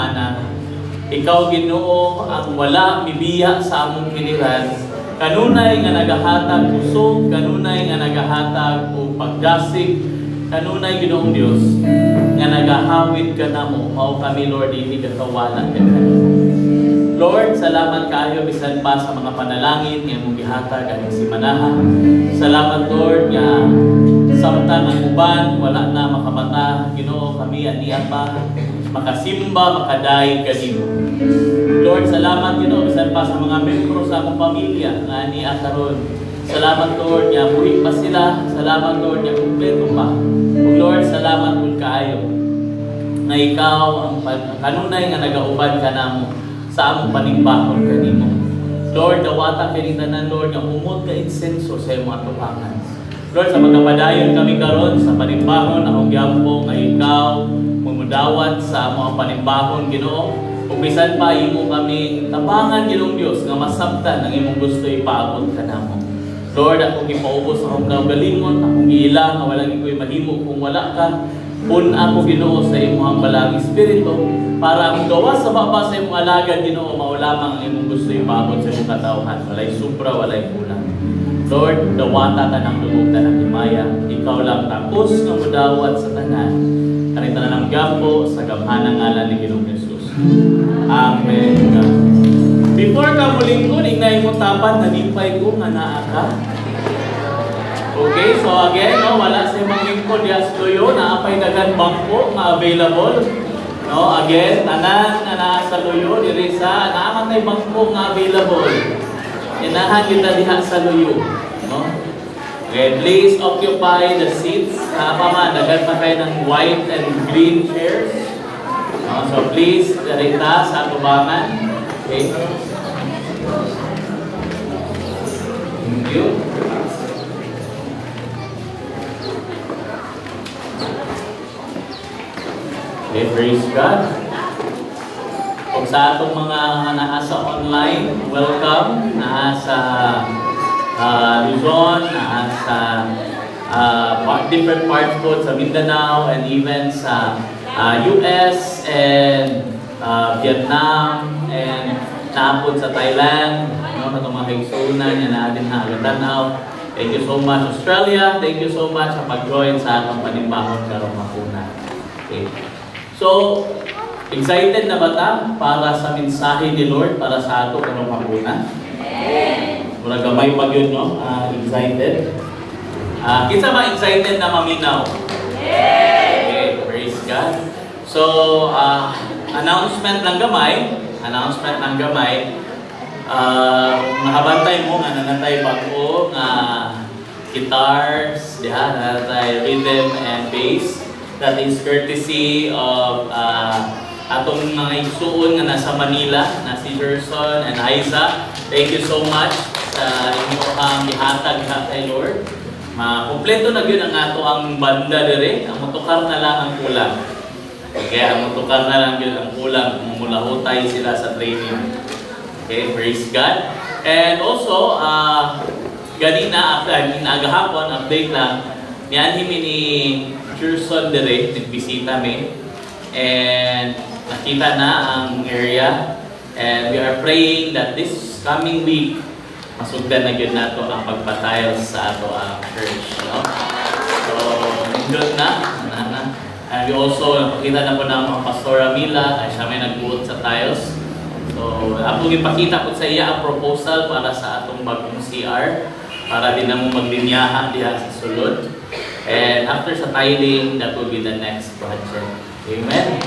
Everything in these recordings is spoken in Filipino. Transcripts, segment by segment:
semana. Ikaw Ginoo ang wala mibiya sa among kiniran. Kanunay nga nagahatag kusog, kanunay nga nagahatag og pagdasig, kanunay Ginoong Dios nga nagahawid ka namo. Mao kami Lord dili katawala ka kanimo. Lord, salamat kaayo bisan pa sa mga panalangin nga imong gihatag aning simanaha. Salamat Lord nga samtang ang uban wala na makamata, Ginoo kami aniya pa makasimba, makadaig kanimo. Lord, salamat Ginoo bisan pa sa mga membro sa akong pamilya nga aniya karon. Salamat Lord nga buhi pa sila. Salamat Lord nga kumpleto pa. Ug Lord, salamat pud kaayo na ikaw ang kanunay nga nagaubad ka namo sa among panimbahon kanimo. Lord, dawata kini tanan Lord nga humot ka insenso sa imong atubangan. Lord, sa magkapadayon kami karon sa panimbahon akong giampo nga ikaw mumudawat sa among panimbahon Ginoo. Ug bisan pa imo kami tabangan Ginoong Dios nga masabtan ang imong gusto ipaabot kanamo. Lord, akong gipaubos akong kaugalingon, akong giila nga walang iko'y mahimo kung wala ka. Pun ako Ginoo sa imong balang espiritu para ang gawa sa baba sa imong alagad Ginoo mao lamang ang imong gusto ipaabot sa imong katawhan. Walay sobra, walay kulang. Lord, dawata ka ng lubog ka ng himaya. Ikaw lang tapos nga mudawat sa tanan. Kanita na ng gampo sa gamhanang ngalan ni Ginoong Jesus. Amen. Before ka mulingkod, ignay mo tapat, nalipay ko nga naa ka. Okay, so again, no, wala sa imong lingkod yas tuyo, naapay dagan bangko nga available. No, again, tanan nga naa sa luyo, diri sa naaman tay bangko nga available. Inahan kita diha sa luyo, no? Okay, please occupy the seats. Pa dagan pa kayo ng white and green chairs. No, so please, darita sa atubangan. Okay. Thank you. Okay, praise God. Kung sa atong mga naasa online, welcome. Naasa Luzon, naasa different parts po sa Mindanao and even sa US and Vietnam and naapod sa Thailand, no, sa mga kaigsunan nga natin nagatanaw. Thank you so much Australia. Thank you so much sa pag-join sa atong panimbahon karong hapuna. Okay. So, excited na ba ta para sa mensahe ni Lord para sa ato karong hapuna? Mura gamay pa yun, no? Excited. Kinsa ba excited na maminaw? Okay, praise God. So, announcement ng gamay. Nahabantay mo nga nanatay bago nga guitars, diha, nanatay rhythm and bass. That is courtesy of atong mga igsuon nga nasa Manila, na si Gerson and Aiza. Thank you so much sa inyong ihatag kay Lord. Kompleto na yun ang ato ang banda dire. Ang motukar na lang ang kulang. Okay, ang motukar na lang yun ang kulang. Mumulahutay sila sa training. Okay, praise God. And also, ganina, agahapon, update lang, niyanhimi ni Gerson dire, nagbisita mi. And nakita na ang area. And we are praying that this coming week, masugdan na yun nato ang pagpatiles sa ato ang church. No? So, nindot na. And we also, nakita na po ng mga Pastora Mila, ay siya may nagbuot sa tiles. So, ako ipakita po sa iya ang proposal para sa atong bagong CR para din na mo maglinyahan diha sa sulod. And after sa tiling, that will be the next project. Amen?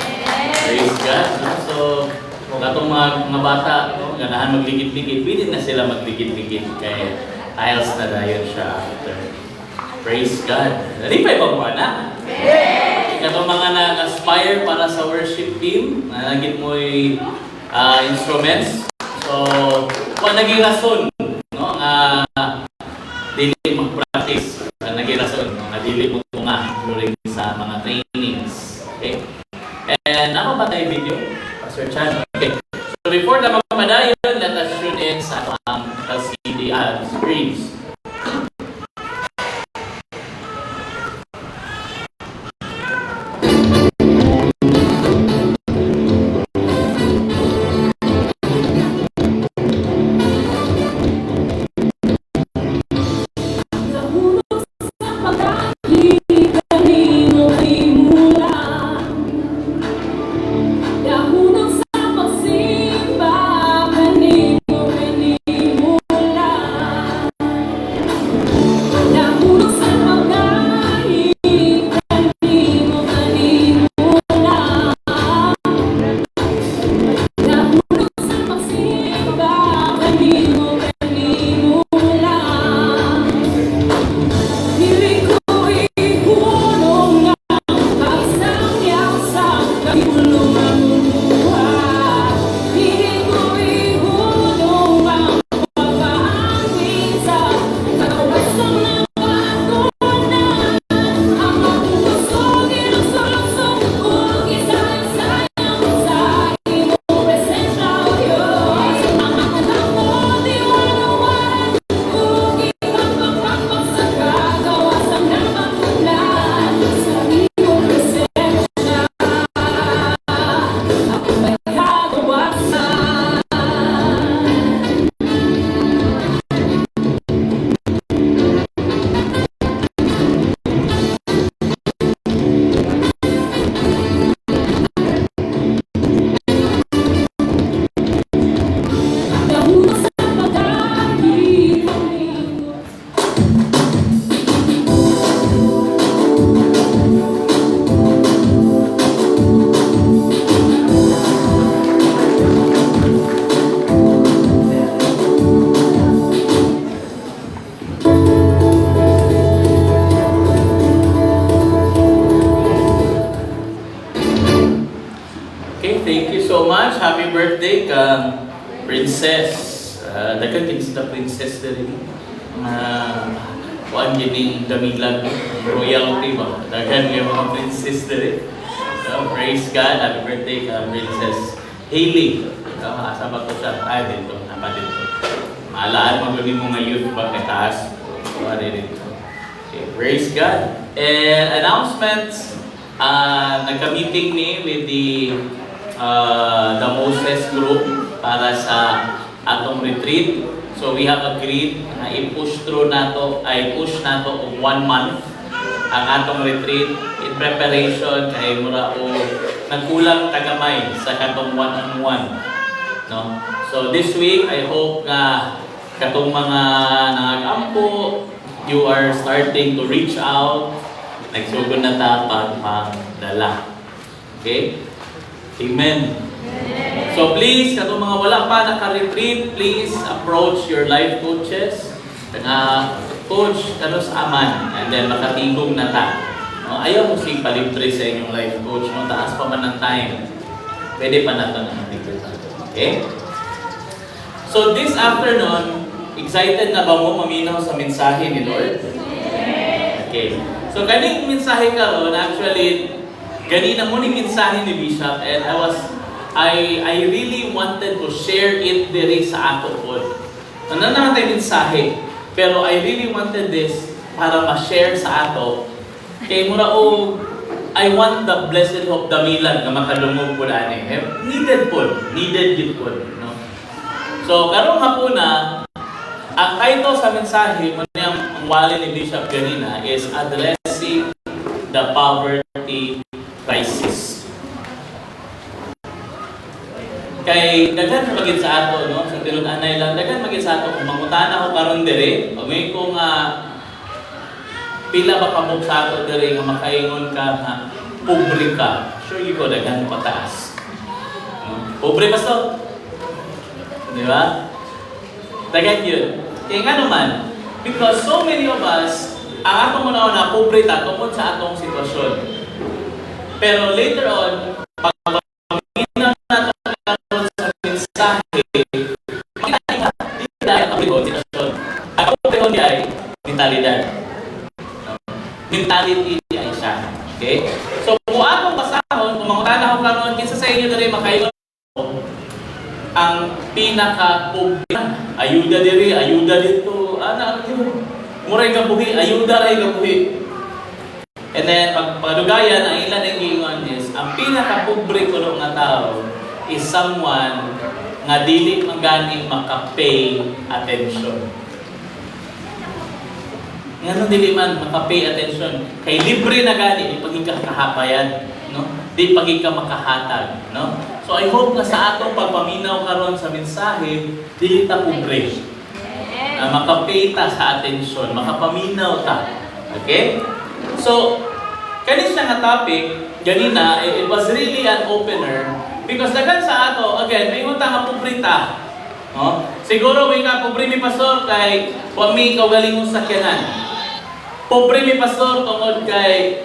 Praise God. So, kung atong mga bata, no, ganahan magligid-ligid, pwede na sila magligid-ligid kay tiles na dayon siya after. Praise God. Nalipay pa mo na? Itong mga nag-aspire para sa worship team, naging mo'y instruments. So, kung naging rason, no, dili mag-practice, naging rason, dili mo tunga during sa mga trainings. Okay? And ako ba tayo video? Pastor Chan. Okay. So, before na magpapadayon, let us tune in sa LCD screens. much. Happy birthday kang Princess. Dagan kini sa princess din. Kuan gining damilan royalty ba. Dagan yung mga princess din. So, praise God. Happy birthday kang Princess Hailey. Asa ba ko siya? Dito. Apa dito. Maalaan maglubi mo nga youth ba kay taas. Kuha dito. Okay, praise God. And announcements. Nagka-meeting ni with the Moses group para sa atong retreat. So we have agreed na i-push nato 1 month ang atong retreat in preparation kay mura o nagkulang tagamay sa katong one-on-one. No? So this week I hope nga katong mga nangagampo, you are starting to reach out. Nagsugod na ta pagpadala. Okay? Amen. So please, katong mga wala pa naka-retreat, please approach your life coaches. Coach, sa aman, and then makatigong na ta. No, ayaw mo si palibre sa inyong life coach, no? Taas pa man ang time. Pwede pa na ito na okay? So this afternoon, excited na ba mo maminaw sa mensahe ni Lord? Okay. So kaning mensahe karon, actually, ganina mo ni mensahe ni Bishop, and I really wanted to share it diri sa ato po. Naman tayo mensahe, pero I really wanted this para ma-share sa ato. Kay mura I want the blessed hope damilan nga makadungog po na needed yun po. No? So, karong hapuna, ang title sa mensahe, ang wali ni Bishop ganina is Addressing the Poverty Crisis. Kay daghan magid sa ato, no, sa tinud-anay lang daghan magid sa ato kung mangutana ko karon dire o may kung pila ba kabuk sa ato dire nga makaingon ka nga pobre ka, sure ko daghan pataas, no? Pobre pastor, di ba? Daghan yun. Kaya nga naman, because so many of us ang atong una pobre ta tungkol sa atong sitwasyon, pero later on mentality ay siya. Okay? So, kung akong basahon, kung mangutana ko karon kinsa sa inyo diri makaingon ang pinaka-pobre, ayuda diri, ayuda dito, muray ka buhi, ayuda ray ka buhi. And then, pagpadugayan, ang ilan ang giingon is, ang pinaka-pobre ko nga tao is someone nga dili maganing maka-pay attention. Nga dili man maka-pay attention. Kay libre na gani, di paging ka kahapayan, no? Di paging ka makahatag, no? So I hope nga sa atong pagpaminaw karon sa mensahe, dili ta pobre. Maka-pay ta sa attention, makapaminaw ta. Okay? So, kanis nga topic, ganina, it was really an opener because daghan sa ato, again, may unta nga pobre ta. No? Siguro may ka pobre mi pastor kay wa mi kaugalingong sakyanan. Pobre mi pastor tungod kay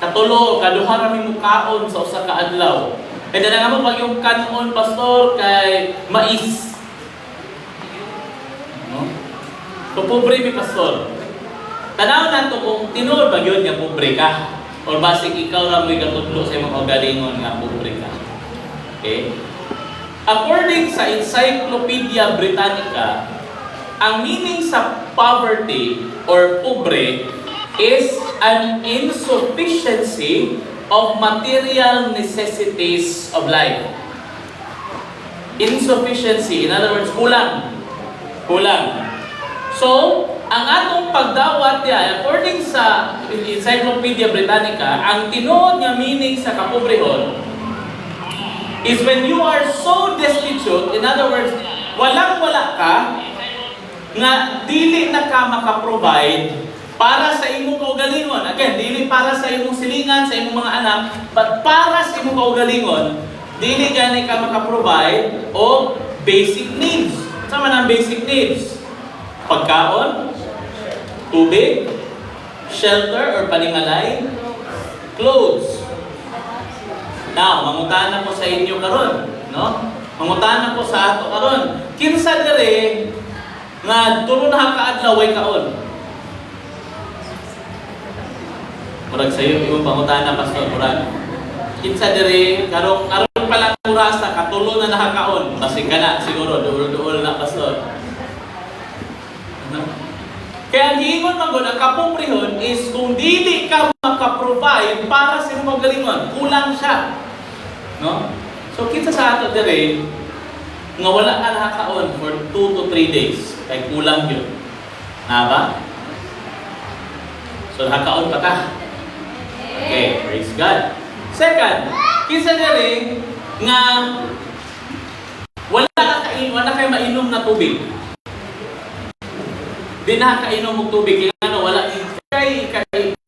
katulo kaduha ra mi mukaon sa usa ka adlaw. Kaya na nga mo pag yung kanon pastor kay mais. No? So pobre mi pastor. Tanaw nato kung tinuod ba gyud nga pobre ka or basig ikaw ra mo'y katudlo sa imong kaugalingon nga pobre ka. Okay? According sa Encyclopedia Britannica, ang meaning sa poverty or pobre is an insufficiency of material necessities of life. Insufficiency, in other words, kulang. So, ang atong pagdawat niya, according sa Encyclopedia Britannica, ang tinuod nga meaning sa kapobrehon is when you are so destitute, in other words, walang-wala ka, nga dili na ka maka-provide para sa imong kaugalingon. Again, dili para sa imong silingan, sa imong mga anak, but para sa imong kaugalingon, dili gani ka maka-provide o basic needs. Sama ng basic needs? Pagkaon, tubig, shelter or panimalay, clothes. Now, mangutahan ako sa inyo karon, no? Mangutahan ako sa ato karon. Kinsa dire nga tulo na kaadlaw way kaon? Murag sayo imong pangutahan pastor murag. Kinsa dire karon pala oras na katulo na nakakaon. Basig kana siguro duol na pastor. Kaya ang giingon man gud ang kapobrehon is kung dili ka maka-provide para sa imong galingon, kulang siya. No? So kinsa sa ato dire nga wala ka nakakaon for 2 to 3 days, kay kulang yun. Ba? So nakakaon pa ka. Okay, praise God. Second, kinsa dire nga wala kayo mainom na tubig. Di na kainom og tubig, kaya ano, wala kay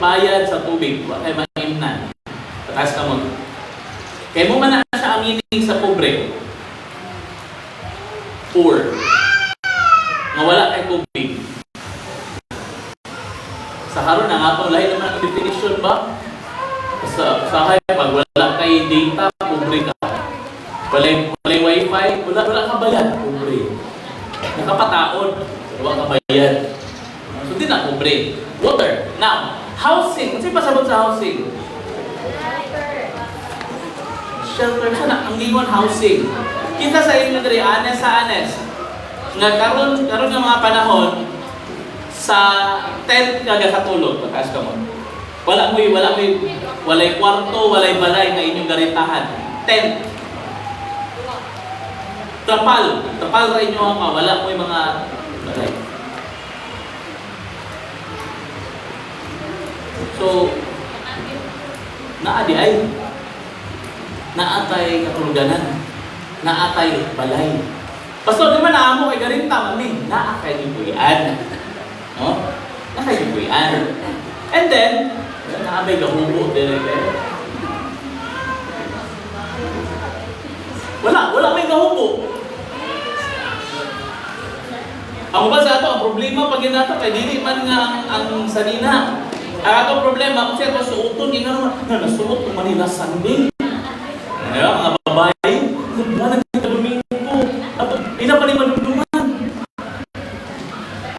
bayad sa tubig, wala kay mainom. Taas ka mo. Kaya mo man na siya aminin sa pobre. Poor. Nga wala kay tubig. Sa karon na nga ito, lahi naman ang definition ba? Sa pag wala kay data, pobre ka. Walay wifi, wala ka bayad, pobre. Nakapataon, wala ka bayad. So di na pobre. Water. Now, housing. Ano pasabot sa housing? Shelter. Sana ang gingon housing. Kita sa inyo diri anes sa anes. Nga karon nga mga panahon sa tent nga katulog, pagkas ka mo. Walay kwarto, walay balay nga inyong garitahan. Tent. Trapal ra inyo nga wala mo mga balay. So, naadi ay naatay katuluganan, naatay balay. Pastor, di ba naamo kay garinta mami? Naakay ibuyan. No? Naakay ibuyan. And then, naabay gahubo dire kay. Wala may gahubo. Ang basa ato, ang problema pag nato kay dili man nga ang sanina. Ang atong problema, kung siya ito suoton, yung naman, nasuot ng Manila Sunday. Ngayon, mga babae, wala na Domingo. Ina pa rin madumduman.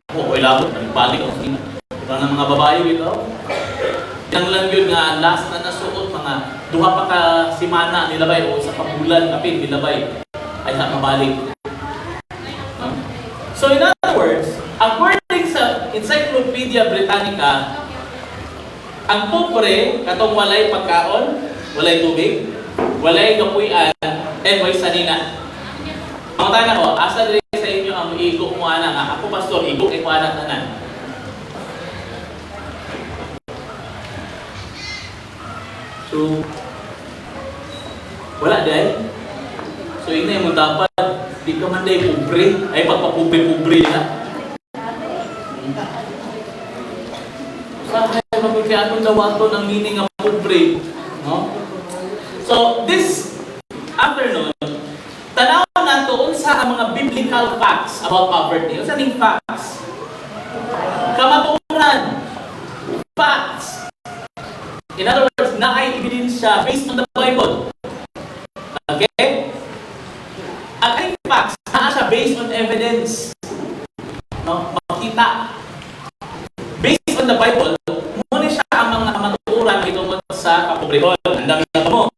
Okay lang, nagbalik ako sa ina. Ito ng mga babae, ito. Yang lang yun nga, last na nasuot, mga duha pa ka simana nilabay, o sa kabulan, kapit nilabay, ay sa mabalik. So in other words, according sa Encyclopedia Britannica, ang pobre, katong walay pagkaon, walay tubig, walay kapuyan, and may sanina. Ang tanan ko, asa rin sa inyo ang igo mo ana nga. Ako pastor, igo kay ko ana tanan. So, wala day. So, ina mo dapat, di ka man day pobre, ay pagpapobre-pobre na. Kaya atong dawato ng meaning ng pobre. No? So, this afternoon, tanaw nato unsa ang mga biblical facts about poverty. Unsa ning facts? Kamatuoran. Facts. In other words, naay ebidensya based on the Bible. Okay? Ang ating facts, naa siya based on evidence. No? Makita. Based on the Bible, muna siya ang mga matuturan itungkol sa kapobrehon. Handa na mo?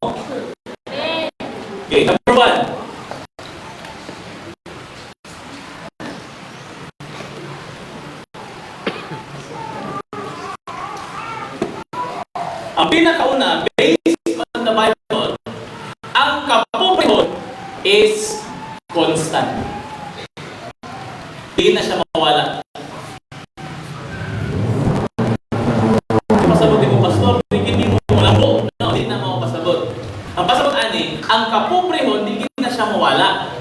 Okay, number 1. Ang pinakauna, based on the Bible, ang kapobrehon is constant. Hindi na siya mawala. Ang pasabot ani, ang kapobrehon hindi na siya mawala.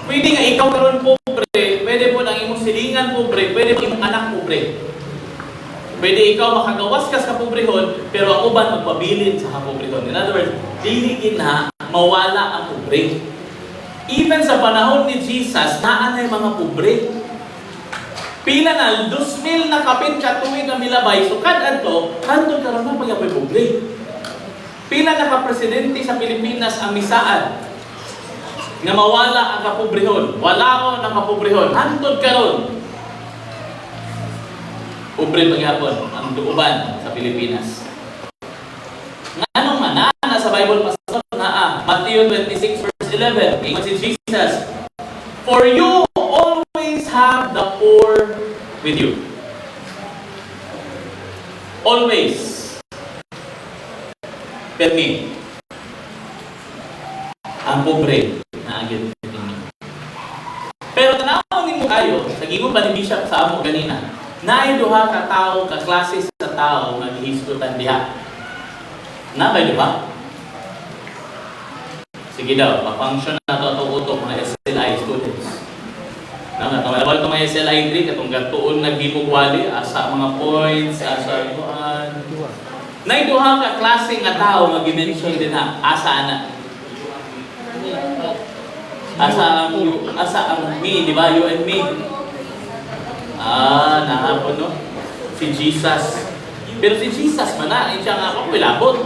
Pwede nga ikaw karon pobre, pwede po ang imong silingan pobre, pwede po imong anak pobre. Pwede ikaw makagawas ka sa pobrehon, pero ang uban magpabilin sa kapobrehon. In other words, dili na mawala ang pobre. Even sa panahon ni Jesus, naanay mga pobre. Pila na 2,000 na kapit siya tuwing ang milabay. So kadto karon na pagyapoy pobre. Pila na ka-presidente sa Pilipinas ang misaan nga mawala ang kapobrehon. Wala ko ng kapobrehon. Hantod karon. Pobre paghapon ang duuban sa Pilipinas. Nganong man na sa Bible pastor na Matthew 26 verse 11. Ingon si Jesus, "For you always have the poor with you." Always. Tell me. Ang pobre na agad ninyo. Pero tanaw nimo kayo, sa gingon pa ni Bishop sa amo ganina, naay duha ka tawo, ka klase sa tawo nga gihisgutan diha. Na ba duha? Sige daw, pa-function na to utok mga SLI students. Na kamalaban to mga SLI 3 katong gatuon naghimugwali asa mga points, asa kuan. Naay duha ka klase nga tawo nga gi-mention din ha, asa ana. Asa ang me, di ba? You and me. Nahapon, no? Si Jesus. Pero si Jesus, mana, siya nga, ako wilabot.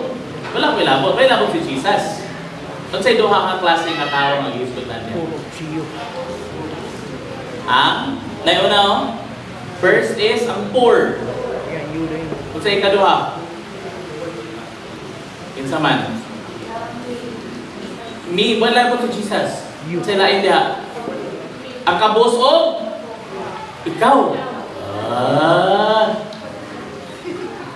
Wala ko wilabot. May labot si Jesus. Kung sa'y duha ka klase nga tao mag-iiskutan niya. Nauna, oh? First is ang poor. Kung sa'y kaduha. Kinsa man. Me, wala ko si Jesus. Sa lain diha. Ang kabos o ikaw.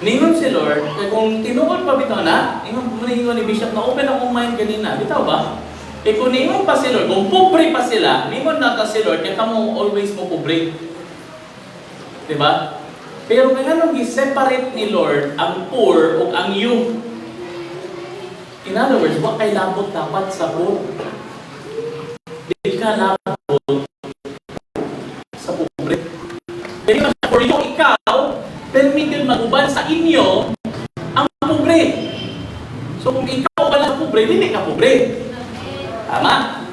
Ningon si Lord, kung tinuod pa bitaw na, ningon ni Bishop na open akong mind kanina. Bitaw ba? Kung ningon pa si Lord, kung pobre pa sila, ningon na ta si Lord, kaya kamo always mo pobre. Diba? Pero kaya nung i-separate ni Lord ang poor o ang you. In other words, wag kay labot dapat sa poor. Di ka labot sa pobre. Pero for you, ikaw, permitted mag-uban sa inyo ang pobre. So kung ikaw wala sa pobre, hindi ka pobre. Tama?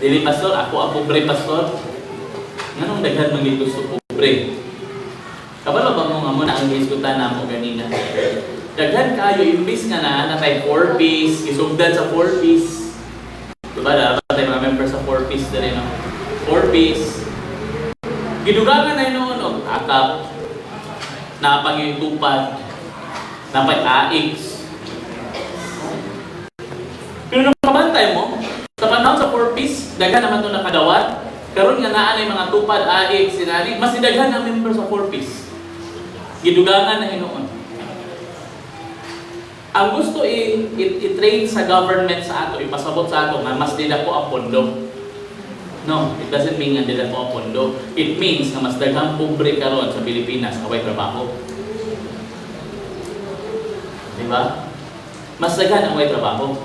Dili pastor, ako ang pobre pastor. Nganong daghan man gid gusto pobre? Kabalo ba mo nga muna ang gisgutan namo ganina? Daghan kayo imbis nga na natay 4-piece, isugdan sa 4-piece. Diba dapat tayo mga members sa 4-piece na rin, no? 4-piece. Gidugangan na yun noon, akap, napag-itupad, napag-AX. Pero nung kabantay mo, sa panahon sa 4-piece, daghan naman ito nakadawat. Karon nga naan ay mga tupad, AX, sinani, mas daghan ang member sa 4-piece. Gidugangan na hinoon. Ang gusto i-train sa government sa ato, ipasabot sa ato, nga mas nila po ang pondo. No, it doesn't mean nga nila po ang pondo. It means na mas daghang pobre karon sa Pilipinas na way trabaho. Diba? Mas daghan ang way trabaho.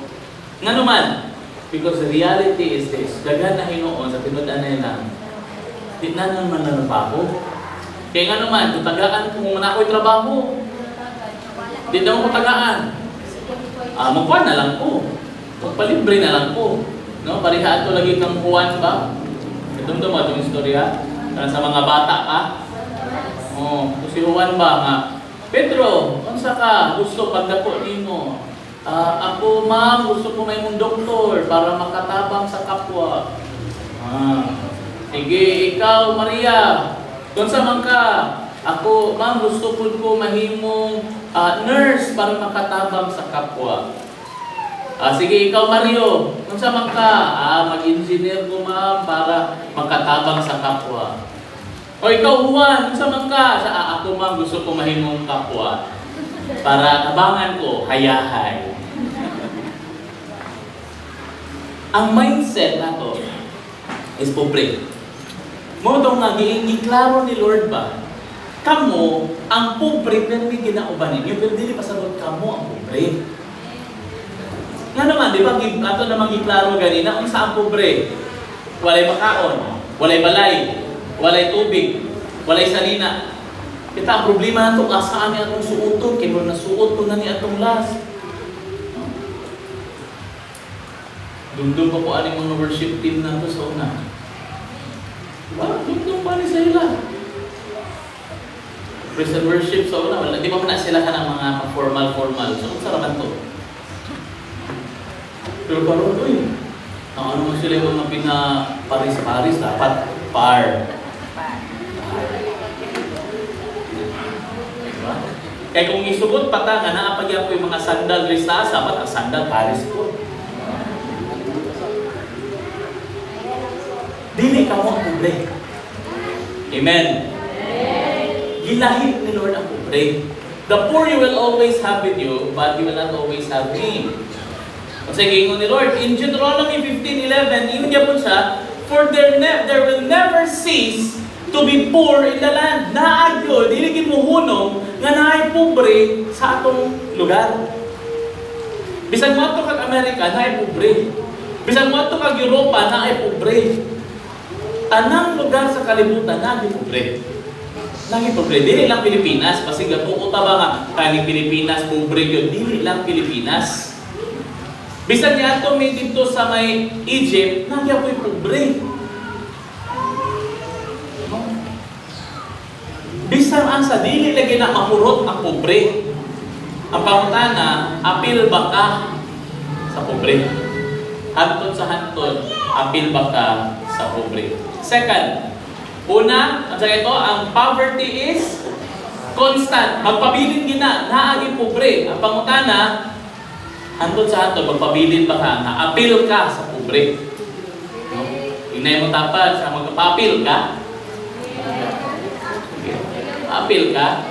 Nga naman, because the reality is this, daghan na hinoon sa tinudan na nila, di na naman na trabaho. Kaya nga naman, kung tagaan kung muna ako'y trabaho, di daw ko tagaan. Magkuhan na lang po. Magpalibre na lang po. No? Parihaan to lagi kang kuwan ba? Itong mo itong istorya. Sa mga bata ka. Si Juan ba nga? Pedro, unsa ka? Gusto pagdako nimo. Ako ma'am, gusto ko may mong doktor para makatabang sa kapwa. Sige, ikaw Maria. Unsa man ka? Ako, ma'am, gusto ko mahimong nurse para makatabang sa kapwa. Sige, ikaw Mario, kung sa man ka, mag-engineer ko ma'am para makatabang sa kapwa. O ikaw Juan, kung sa man ka, ako ma'am, gusto ko mahimong kapwa para tabangan ko, hayahay. Ang mindset na to is pobre. Mo itong giklaro ni Lord ba? Kamo, ang pobre, pero may ginauban ninyo, pero hindi pa sabot kamo ang pobre. Nga naman, di ba, ato namang giklaro ganina, kung saan pobre? Walay makaon, walay balay, walay tubig, walay salina. Kita ang problema na ito, asaan niya itong suoton, kaya na suot ko na niya itong last. Dumdum pa po aning mga worship team na ito sa una. Diba? Dumdum pa ni sa ila. Praise and worship, so wala, di ba na sila ka ng mga formal. So, saraman to. Pero karoon, ano mo sila yung mga pina-paris-paris, dapat par. Diba? Kaya kung isugot pa ta, nga naapagyan ko yung mga sandal lista, dapat ang sandal paris po. Dili ka mo ang pobre. Amen. Gilahit ni Lord ang pobre. The poor you will always have with you, but you will not always have me. Kasi gingon ni Lord, in Deuteronomy 15:11, yun niya po siya, for there will never cease to be poor in the land. Naagyo, diligin mo hunong, nga naay pobre sa atong lugar. Bisan mo ato kag Amerika, naay pobre. Bisan mo ato kag Europa, naay pobre. Tanang lugar sa kalibutan, naay pobre. Lagi pobre, dili lang Pilipinas. Kasi gatuo ta ba nga, kaning Pilipinas, pobre yun, dili lang Pilipinas. Bisan niya ito may dito sa may Egypt, nagya po'y pobre. Bisan ang sa dili lagi na mahurot ang pobre. Ang pangutana, apil ba ka sa pobre? Hantod sa hantod, apil ba ka sa pobre? Second, una, at sa ito, ang poverty is constant. Magpabilin gina, naagi pobre. Ang pangutana, hantod sa hantod, magpabilin ba ka, na-appeal ka sa pobre. No? Inay mo tapad, sa magpapapil ka. Okay. Appeal ka.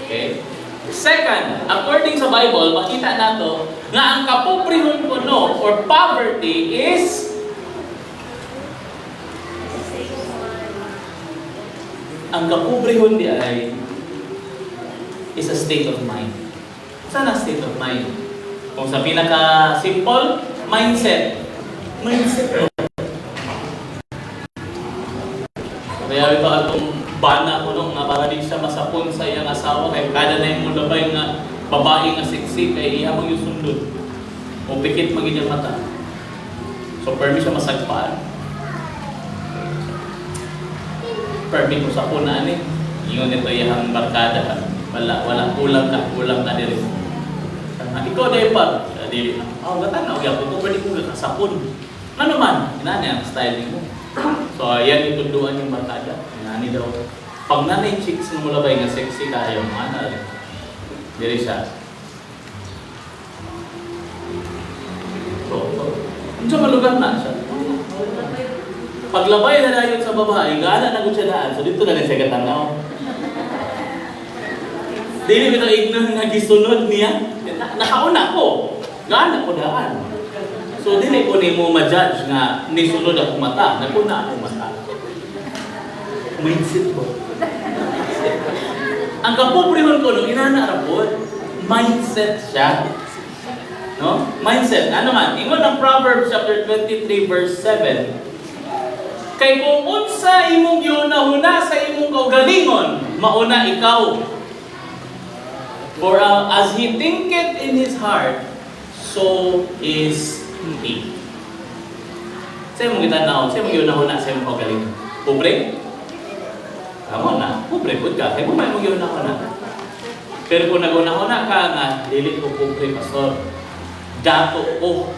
Okay. Second, according sa Bible, makita nato nga ang kapobrehon kuno or poverty is ang kapobrehon di ay is a state of mind. Saan ang state of mind? Kung sa pinaka-simple, mindset. Mindset. Kaya ito atong bana ko nung nga para di siya masapon sa iyang asawa kaya kada na yung mulabay nga babae nga sexy kaya iya mo yung sundod. O pikit maging yung mata. So permi siya masagpaan. Permi ko sa punaan eh. Yun ito iyang barkada. Wala kulang ka diri. Ikaw dahil pa. Dili na. Gatan na. Kung pwede ko sapon. Ano man? Inani ang style mo. So, yan itunduan yung barkada. Inani daw. Pag nanay chicks ng mulabay nga sexy kaya yung mana. Diri siya. So, ano siya malugar na siya? Paglabay na dayon sa babae, gana na ko siya daan. So, dito na rin siya katanaw. Dili mo ito ignorant na gisunod niya. Nakauna ko. Gana ko daan. So, dili ko ni mo ma-judge nga nisunod ako mata. Naguna ako mata. Mindset ko. Ang kapobrehon ko nung inana rapod, mindset siya. No? Mindset. Ano man? Ingon ang Proverbs chapter 23 verse 7. Kay kung unsa imong yunahuna sa imong kaugalingon, mauna ikaw. For as he thinketh in his heart, so is he. Sa'yo mong gitanaw, sa'yo mong yunahuna sa imong kaugalingon. Pobre? Amo na, pobre po ka. Kaya mo may mong yunahuna. Pero kung nag-unahuna ka nga, dili ko pobre, pastor. Dato ko,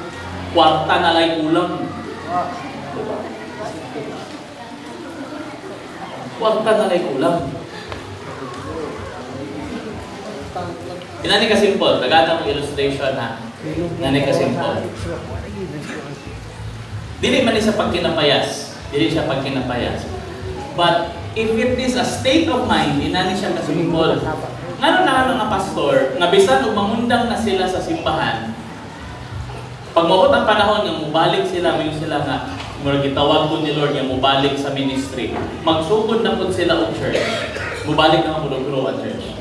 kwarta na lay ulam. Kwarta na lay ulam. Inani ka simple, tagata mo illustration na. Inani ka simple. Dili man sa pagkinapayas. Dili siya pagkinapayas. But if it is a state of mind, inani siya ka simple. Ngano na nga pastor, nga bisan ug mangundang na sila sa simbahan. Pag maabot ang panahon nga mubalik sila, mayon sila nga gitawag po ni Lord nga mubalik sa ministry. Magsugod na po sila og church. Mubalik na po ang church.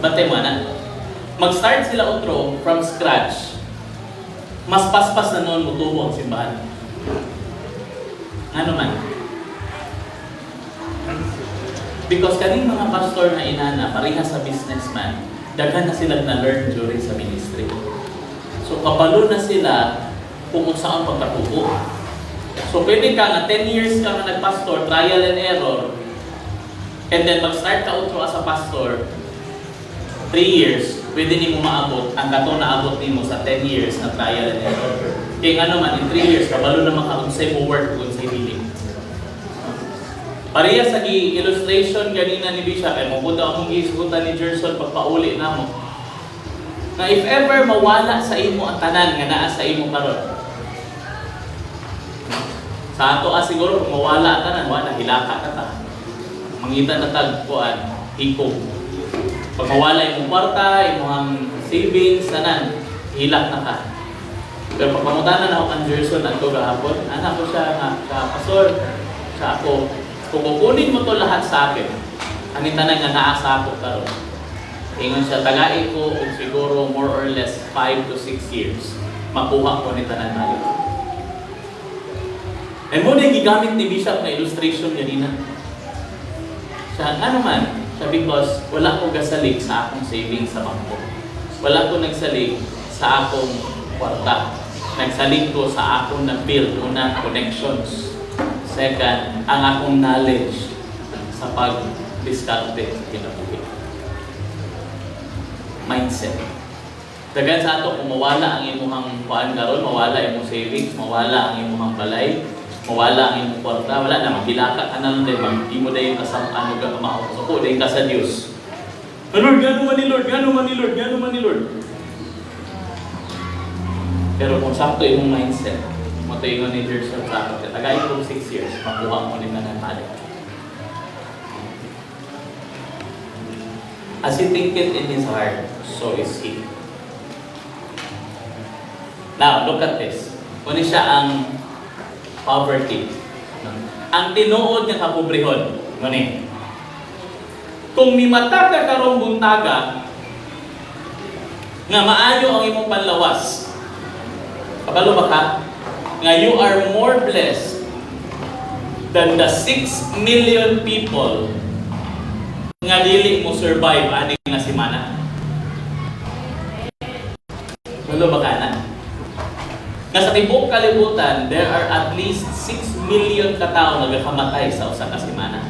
Bantay mo na. Mag-start sila outro from scratch. Mas paspas na noon mutubo ang simbahan. Ano man? Because kaning mga pastor na inana, parehas sa businessman, daghan na sila na-learn during sa ministry. So kabalo na sila kung saan pagkatubo. So pwede ka nga 10 years ka nga nagpastor, trial and error, And then mag-start ka outro as a pastor, 3 years, pwede ni mo maabot ang kato na abot ni mo sa 10 years na trial and error. Kaya nga naman, in 3 years, kabalo naman ka kung sa'yo mo work, kung sa'yo healing. Pareha sa illustration ganina ni Bishop, ay mabuta akong giisugutan ni Gerson pagpauli na mo. Na if ever mawala sa imo ang tanan nga naa sa imo karon. Sa ato siguro kung mawala ang tanan, wala hilaka ka ta. Mangita na tagpuan, hikog. Pag mawala imong kwarta, imong savings, tanan, hilak na ka. Pero pag pamutanan ako kang Gerson at ko gahapon, anak ko siya nga, pastor, sa ako, kung kukunin mo to lahat sa akin, ang tanan nga naa sa ako karon. Ingon siya, tagain ko kung siguro more or less 5 to 6 years, makuha ko ni tanan balik. And mo na gigamit ni Bishop na illustration ganina. Siya, ano man, siya because wala ko gasalig sa akong savings sa bangko. Wala ko nagsalig sa akong kwarta. Nagsalig ko sa akong na-build, una, connections. Second, ang akong knowledge sa pag-discarte sa kinabuhi. Mindset. Dagan sa ato, kung mawala ang imuhang kuan karon, mawala imong savings, mawala ang imuhang balay, mawala ang imong kwarta, wala na, maghilaka ka na lang din, hindi mo dahil ano ka kumao. So po, dahil ka sa Diyos. Lord, gano'n man ni Lord, gano'n man ni Lord, gano'n man ni Lord. Pero kung sakto imong mindset, matuingon ni Gerson sa akin, tagayin ko 6 years, makuha mo rin na nangyari. As he thinketh in his heart, so is he. Now, look at this. Kung siya ang poverty. Ang tinuod nga kapobrehon. Ngani. Kung mimata ka karong buntaga, nga maayo ang imong panlawas. Kabalo ba ka? Nga you are more blessed than the 6 million people nga dili mo survive ani nga semana. Kabalo ba ka na? Nga sa tibuok kalibutan, there are at least 6 million katao nagakamatay sa usa ka semana.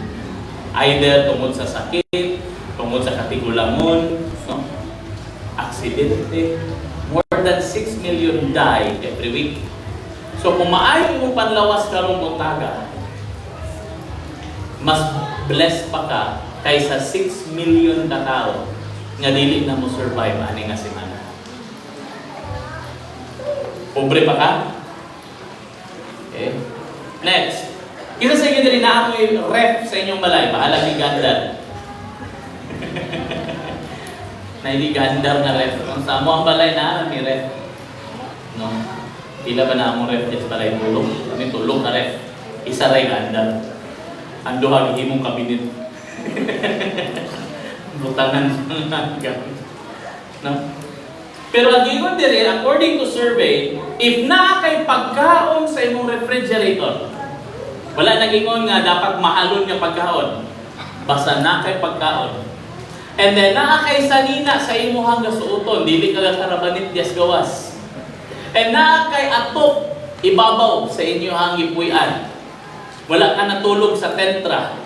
Either tungod sa sakit, tungod sa katigulangon, no? Aksidente. More than 6 million die every week. So kung maayo mong panlawas karong buntaga, mas blessed pa ka kaysa 6 million katao nga dili na mo survive ani nga semana. Pobre pa ka? Okay. Next. Isa sa inyo din na ako yung ref sa inyong balay. Bahala ni Gandar. Na hindi Gandar na ref. Kung sa mo ang balay na, may ref. No? Pila ba na among ref sa balay? Tulog. Kami tulog na ref. Isa rin Gandar. Ang duhag himong kabinet. Butangan sa gamit. No? Pero ang ingon dire, according to survey, if na kay pagkaon sa imong refrigerator, wala nag-ingon nga dapat mahalon nga pagkaon. Basta na kay pagkaon. And then naa kay sanina sa imong gasuoton, dili ka karabanit dias gawas. And naa kay atok ibabaw sa inyong gipuy-an. Wala ka natulog sa tentra.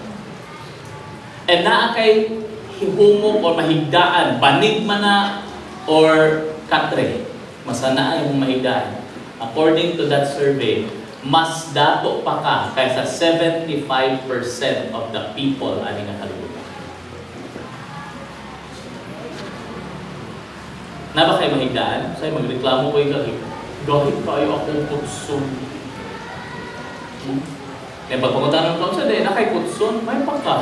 And naa kay hihumok o mahigdaan, banig man na or katre, masana ay mong mahigdaan. According to that survey, mas dato pa ka kaysa 75% of the people ani nga kalibutan. Na ba kayo mahigdaan? Sa'yo magreklamo ko yung gahit kayo akong kutsun. Eh pagpakunta ng kaunsa din, na kay kutsun, may pa ka.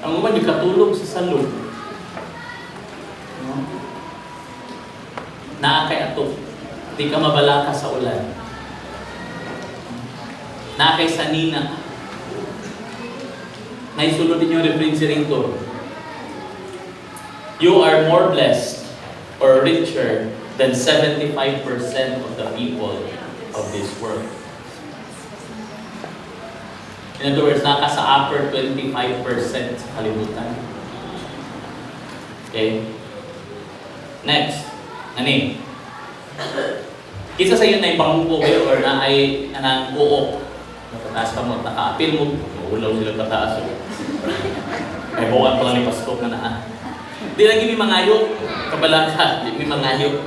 Ang uman yung katulog sa salog. Naa kay atok, di ka mabalaka sa ulan. Naa kay sanina. Naisulod din yung refrigerator. You are more blessed or richer than 75% of the people of this world. In other words, naka sa upper 25% sa kalibutan. Okay? Next. Ani? Isa sa iyo na ibangko kayo or na ay anang uok. Nakataas ka mo, naka-apil mo, maulaw sila kataas. Kay bawat pala ni Pasko na naa. Di lagi may mangayo. Kabalaka, di may mangayo.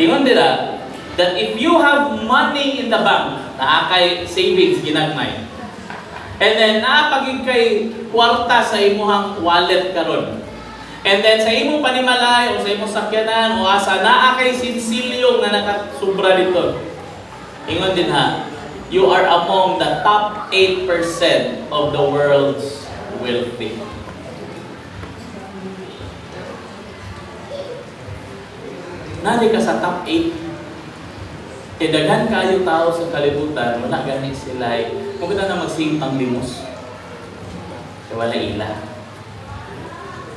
Ingon dira, that if you have money in the bank, naa kay savings ginagmay, and then naapagig kay kwarta sa imuhang wallet karon, and then sa imong panimalay o sa imong sakyanan o asa naa kay sinsilyo nga nakasubra dito, ingon din ha, you are among the top 8% of the world's wealthy. Nari ka sa top 8. Kaya daghan kayo tao sa kalibutan, wala gani sila kung kita na magsingpang limos. Kaya wala ila.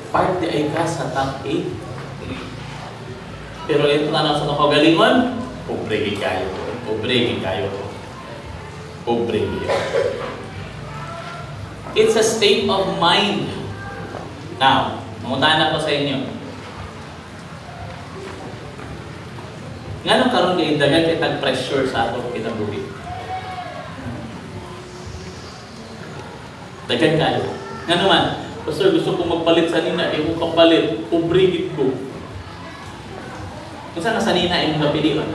Part di ay ka sa top 8. Pero ito na sa nakagalingon, pobre kayo. Pobre kayo. Pobre kayo. It's a state of mind. Now, mamuntahan ako sa inyo. Ngano karon kay dagan kay tag-pressure sa ato kinabuhi. Dagan kayo. Ngano man, pastor gusto ko magpalit sa nina, imo kapalit, pobre ko. Kung saan sa nina imong gapilion?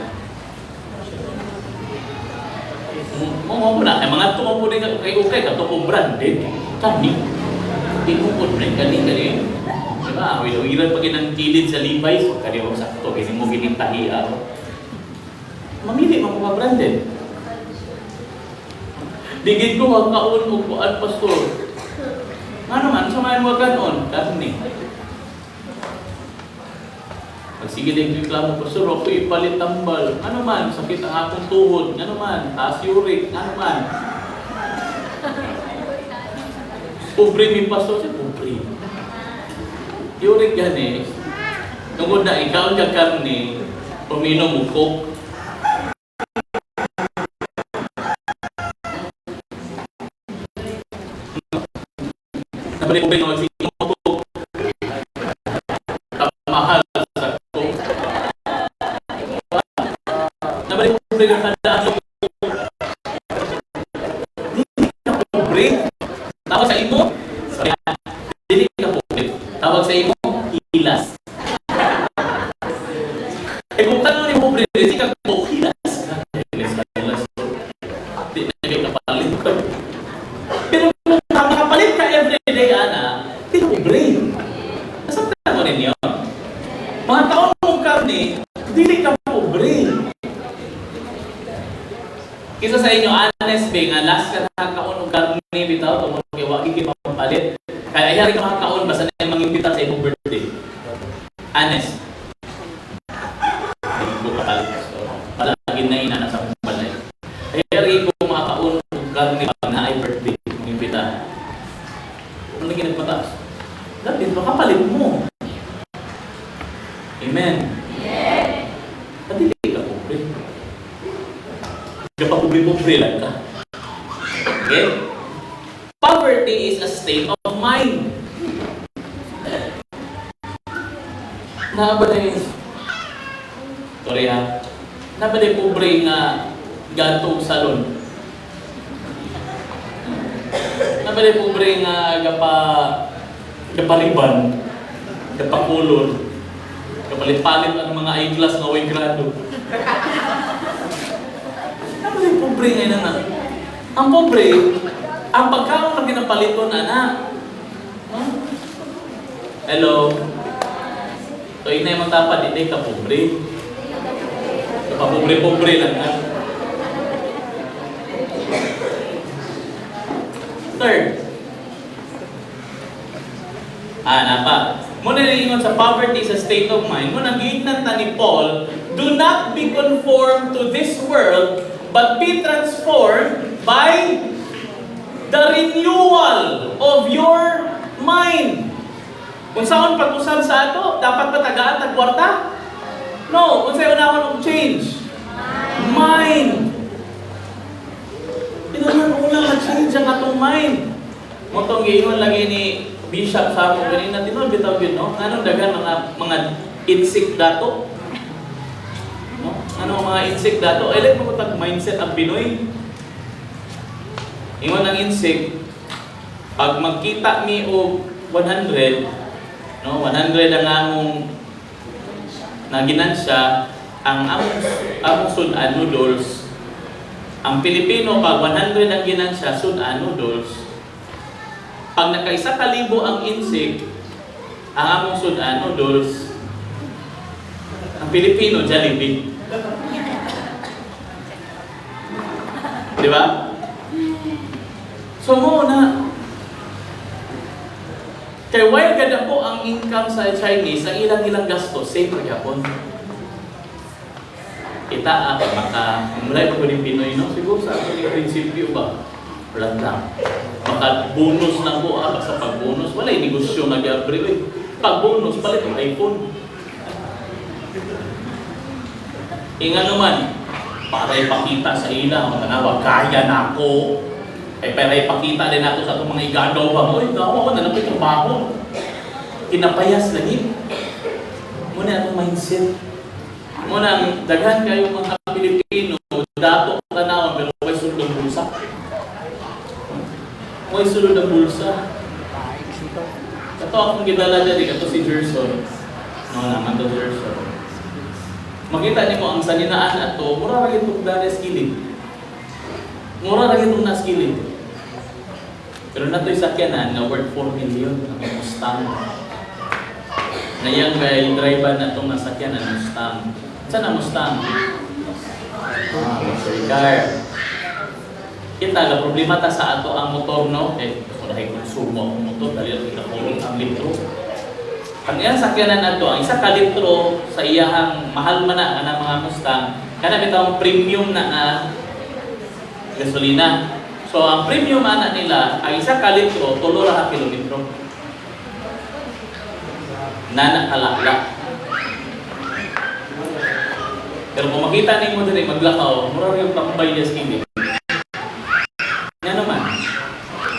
Mo na, ay mga tumo po din kay okay, kato ko branded. Kani. Imo po rin kani. Diba? Ilan pag inangkilid sa Levi's, huwag ka rin mo sakto, kasi mo ginintahi ako. Mamili mo mga branded. Digid ko, huwag kaon o kuan, pastor. Nga naman, samayin mo ganon, karni. Sige din reklamo, pastor, ako ipalit tambal. Nga naman, sakit ang akong tuhod. Nga naman, taas uric. Nga naman. Pobre mi pastor, siya pobre. Uric yan eh. Tungkol na ikaw niya karni, puminom mo coke. Nabalik ko pinawag si coke. Kamahal sa coke. Nabalik ko pinawag sa coke. Dili ka pobre. Tawag sa imo? Dili ka pobre. Tawag sa imo? Hilas. Eh kung tanong ni pobre, di ka po hilas. Hilas. Di na kayo kapalit ko. Pero kung makapalit ka everyday, ana, di ka pobre. Nasaktan mo rin yun. Mga taon mong karni, dili ka pobre. Isa sa inyo, honest ba, nga last ka nakakaon ng karni, bitaw, kung mag-iwagi kayo mapapalit. Kaya ayari ka makakaon, basta na yung mangimbita sa imong birthday. Honest. Hindi ko kapalit. So, palagin na ina nasa mong balay. Ayari ko makakaon ng karni pag na ay birthday. Mangimbita. Ano lagi nagpataas? Dapat, makapalit mo. Amen. Yes. At hindi ka pobre. Kapag pobre-pobre lang ka. Okay? Poverty is a state of mind. Nabaday, sorry ha, nabaday pobre nga gatong salon. Nabaday pobre nga gapaliban, gapakulon, kapalit-palit ang mga eyeglass nga way grado. Nabaday pobre nga na. Ang pobre, ang pagkaon na ginapaliton, anak. Huh? Hello? So, ina yung matapad, hindi ka pobre. Kapapobre-pobre lang na. Third. Napa. Muna rin sa poverty sa state of mind, muna giignan ta ni Paul, do not be conformed to this world, but be transformed by the renewal of your mind. Kung saan pag-usap sa ato, dapat ba tagaan tagkwarta? No, kung sa'yo na ako change. Mind. Pinunan ko lang mag-change ang atong mind. Motong giingon lagi ni Bishop sa mo ganina, tinol bitaw yun, no? Anong dagan mga insect dato? No? Ano mga insect dato? Like mo tag mindset ang Pinoy. Ingon ng insect, Pag magkita mi og 100, no, 100 ang among naginansya, ang among sudan noodles. Ang Pilipino pag 100 ang ginansya, sudan noodles. Pag naka-1,000 ang insik, ang among sudan noodles. Ang Pilipino, Jollibee. Di ba? So mo na, kaya why ganda po ang income sa Chinese, ang ilang gasto, same pa Japon. Kita mulai pa ko ng Pinoy, no? Siguro sa aking prinsipyo ba? Wala lang. Baka bonus na po, basta pag bonus, wala yung negosyo nag-abre. Pag bonus, palit yung iPhone. Nga naman, para ipakita sa ila, matanawa, kaya na ako. Para ipakita din nato sa itong mga igagaw ba, oy, gawa ko na lang yung trabaho. Kinapayas lagi. Muna itong mindset. Muna ang daghan kayo mga Pilipino, dato ka na, pero may sulod ng bulsa. May sulod ng bulsa. Ito akong gidala dyan, ito si Gerson. No, naman to Gerson. Makita niyo ang saninaan at to, mura rin itong na-skilling. Mura rin itong na-skilling. Pero na ito'y sakyanan na worth 4 million ang Mustang. Na yan kay driver na itong nasakyanan ng Mustang. Saan ang Mustang? Sir Car. Kita na problema ta sa ato ang motor, no? Kung konsumo ang motor, dahil itakulong ang litro. Ang iyang sakyanan na ito, ang isa ka litro sa iyahang mahal man na ang mga Mustang, kana bitawang premium na gasolina. So, ang premium ana nila, ang isa ka litro, 3 kilometro. Nana kalakla. Pero kung makita ninyo mo din maglakaw, mura yung tambay niya skimmy. Yan naman.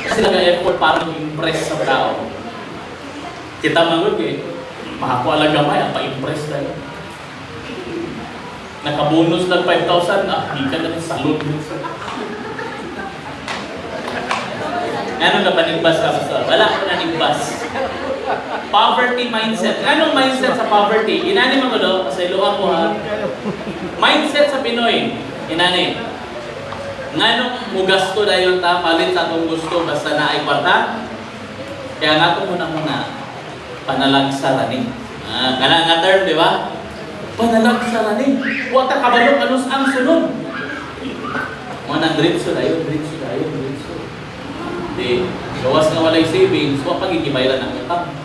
Kasi nag-effort para mag-impress sa tao. Kita mangod eh, makakuha lang gamay, pa-impress tayo. Nakabonus ng 5,000, di ka na rin salute. Anong kapanigbas ka basta? Wala ko nanigbas. Poverty mindset. Anong mindset sa poverty? Inani mo ko do, kasi luha ko ha. Mindset sa Pinoy. Inani. Nganong mugasto dahil ta, palit sa itong gusto, basta na ay kwarta. Kaya nga ito muna, panalagsarani. Kana nga term, di ba? Panalagsarani. Huwag ka kabalong anus ang sunod. Mga diretso dayo. Di, gawas nga walay savings, huwag pagigibayran ng utang.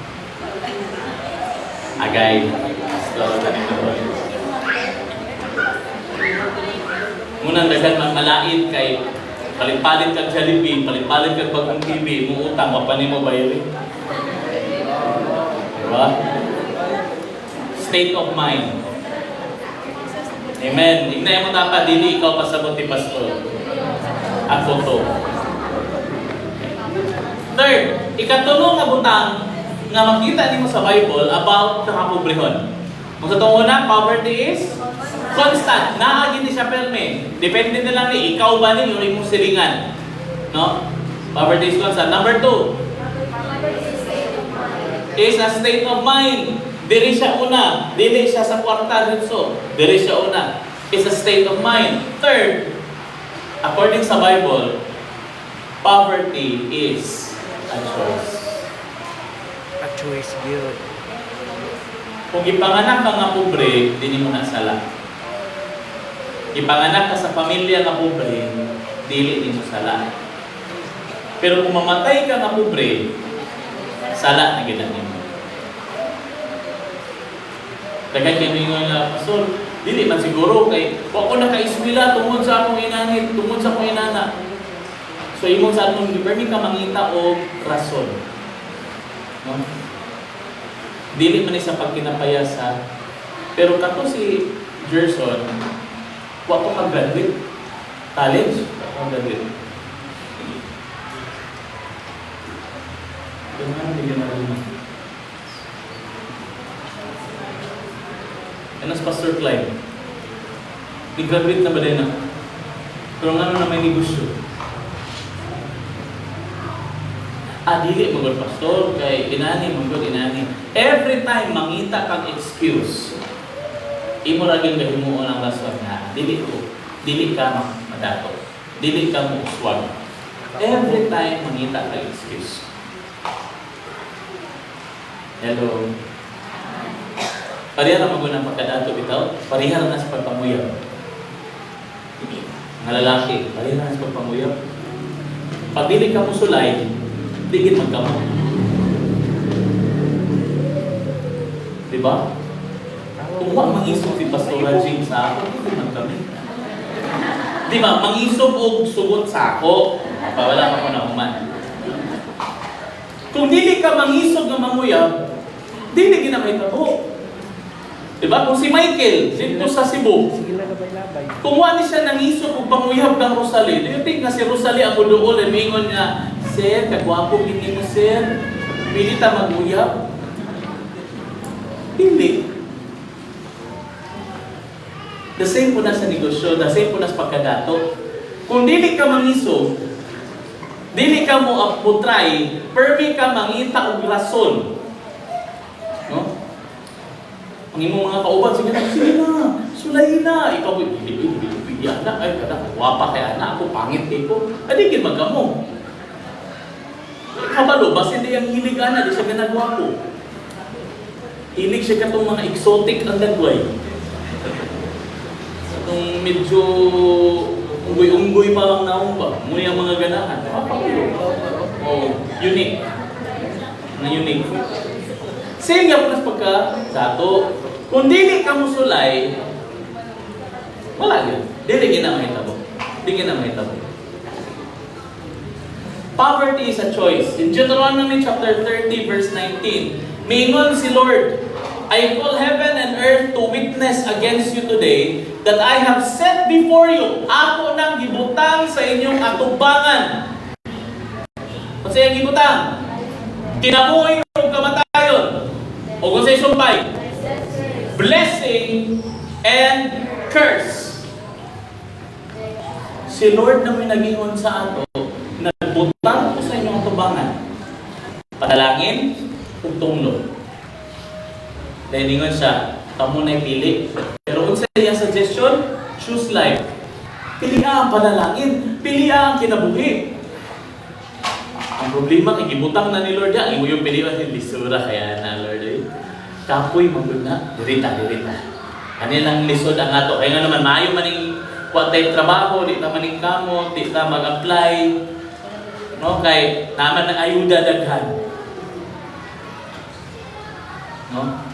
Agay. Munang dagan magmalain kay palit-palit kag Jollibee, palit-palit kag bagong TV, mo utang, wapani mo bayari. Diba? State of mind. Amen. Ignay mo dapat, dili ikaw pasabot ni Pastor. Ako to. Third, ikatulong nga butang nga makita nimo sa Bible about sa kapobrehon. Kung sa itong una, poverty is constant. Naagin ni siya perme. Depende na lang ni ikaw ba ni yung imong silingan. No? Poverty is constant. Number 2 is a state of mind. Diri siya una. Dili siya sa kwarta dito. Diri siya una. Is a state of mind. Third, according sa Bible, poverty is a choice. A choice, good. Kung ipanganak ka nga pobre, dili mo na sala. Ipanganak ka sa pamilya nga pobre, dili din mo sala. Pero kung mamatay ka nga pobre, sala na gid mo. Daghan kay nga pastor, dili man siguro kay wa ko naka-eskwela tungod sa akong inanit, tungod sa akong inana. So, imong sa atong permi ka mangita o rason. No? Dili man sa pagkinapayas ha. Pero kato si Gerson, wa ko kag-graduate. College, wa ko kag-graduate. Ito nga, hindi ka na ano si Pastor Clyde? Nag-graduate na ba din na? Pero nga na may negosyo. Dili magod pastor kay inani magod inani. Every time mangita kang excuse, imo ra gyud gahimuon ang rason nga dili ka madato. Dili ka muuswag. Every time mangita kang excuse. Hello. Parihara magud ang pagkadato bitaw, parihara na sa pagpamuyab. Mga lalaki, parihara na sa pagpamuyab. Pag dili ka musulay, digit magkamo. Diba? Kung wa mangisog si Pastor Rajing sa ako, digit magkamo. Diba? Mangisog og sugot sa ako, wala ka pa na human. Kung dili ka mangisog ng mamuyab, dili ginamay tabo. Diba? Kung si Michael, dito sa Cebu, Sige lang labay-labay. kung wani siya nangisog og panguyab ng Rosalie, do you think na si Rosalie ang buduol ay mingon nga, Sir, kagwapo gini mo, Sir. Pili ta maguyab. Hindi. The same po na sa negosyo, the same po na sa pagkadato. Kung dili ka mangisog, dili ka mo putray, permi ka mangita og rason. No? Ang imong mga kauban, sige na, sulay na. Ikaw, hindi anak, ay kada, wapa kay anak ako, pangit ko. Adigin magkamo. Kabalo, basta hindi ang hilig ana, di siya ginagawa ko. Hilig siya katong mga exotic ang dagway. Itong medyo unggoy-unggoy pa lang naong ba? Muna yung mga ganahan. Oh, unique. Na unique. Sige nga po nas pagka sato. Kung dili ka musulay, wala yun. Dili ginamay tabo. Dili ginamay tabo. Poverty is a choice. In Deuteronomy chapter 30 verse 19, mingon si Lord, I call heaven and earth to witness against you today that I have set before you ako nang gibutang sa inyong atubangan. Kung sa'yo gibutang, kinabuhi o kamatayon, o kung sa'yo sumpay, blessing and curse. Si Lord na may nag-ingon sa ato, nagbutang ko sa inyong atubangan. Panalangin, ug tunglo. Dahil ningon siya, kamo na'y pili. Pero kung sa iyang suggestion, choose life. Pili ang panalangin, pili ang kinabuhi. Ang problema, ikibutang na ni Lord yan. Imo yung pilihan ni lisura kaya na Lord. Kapoy, magod na. Dirita. Kanilang lisod ang ato. Kaya nga naman, maayo maning kuwatay trabaho, di naman ning kamo, di na mag-apply. No? Kay naman ng ayuda daghan. No?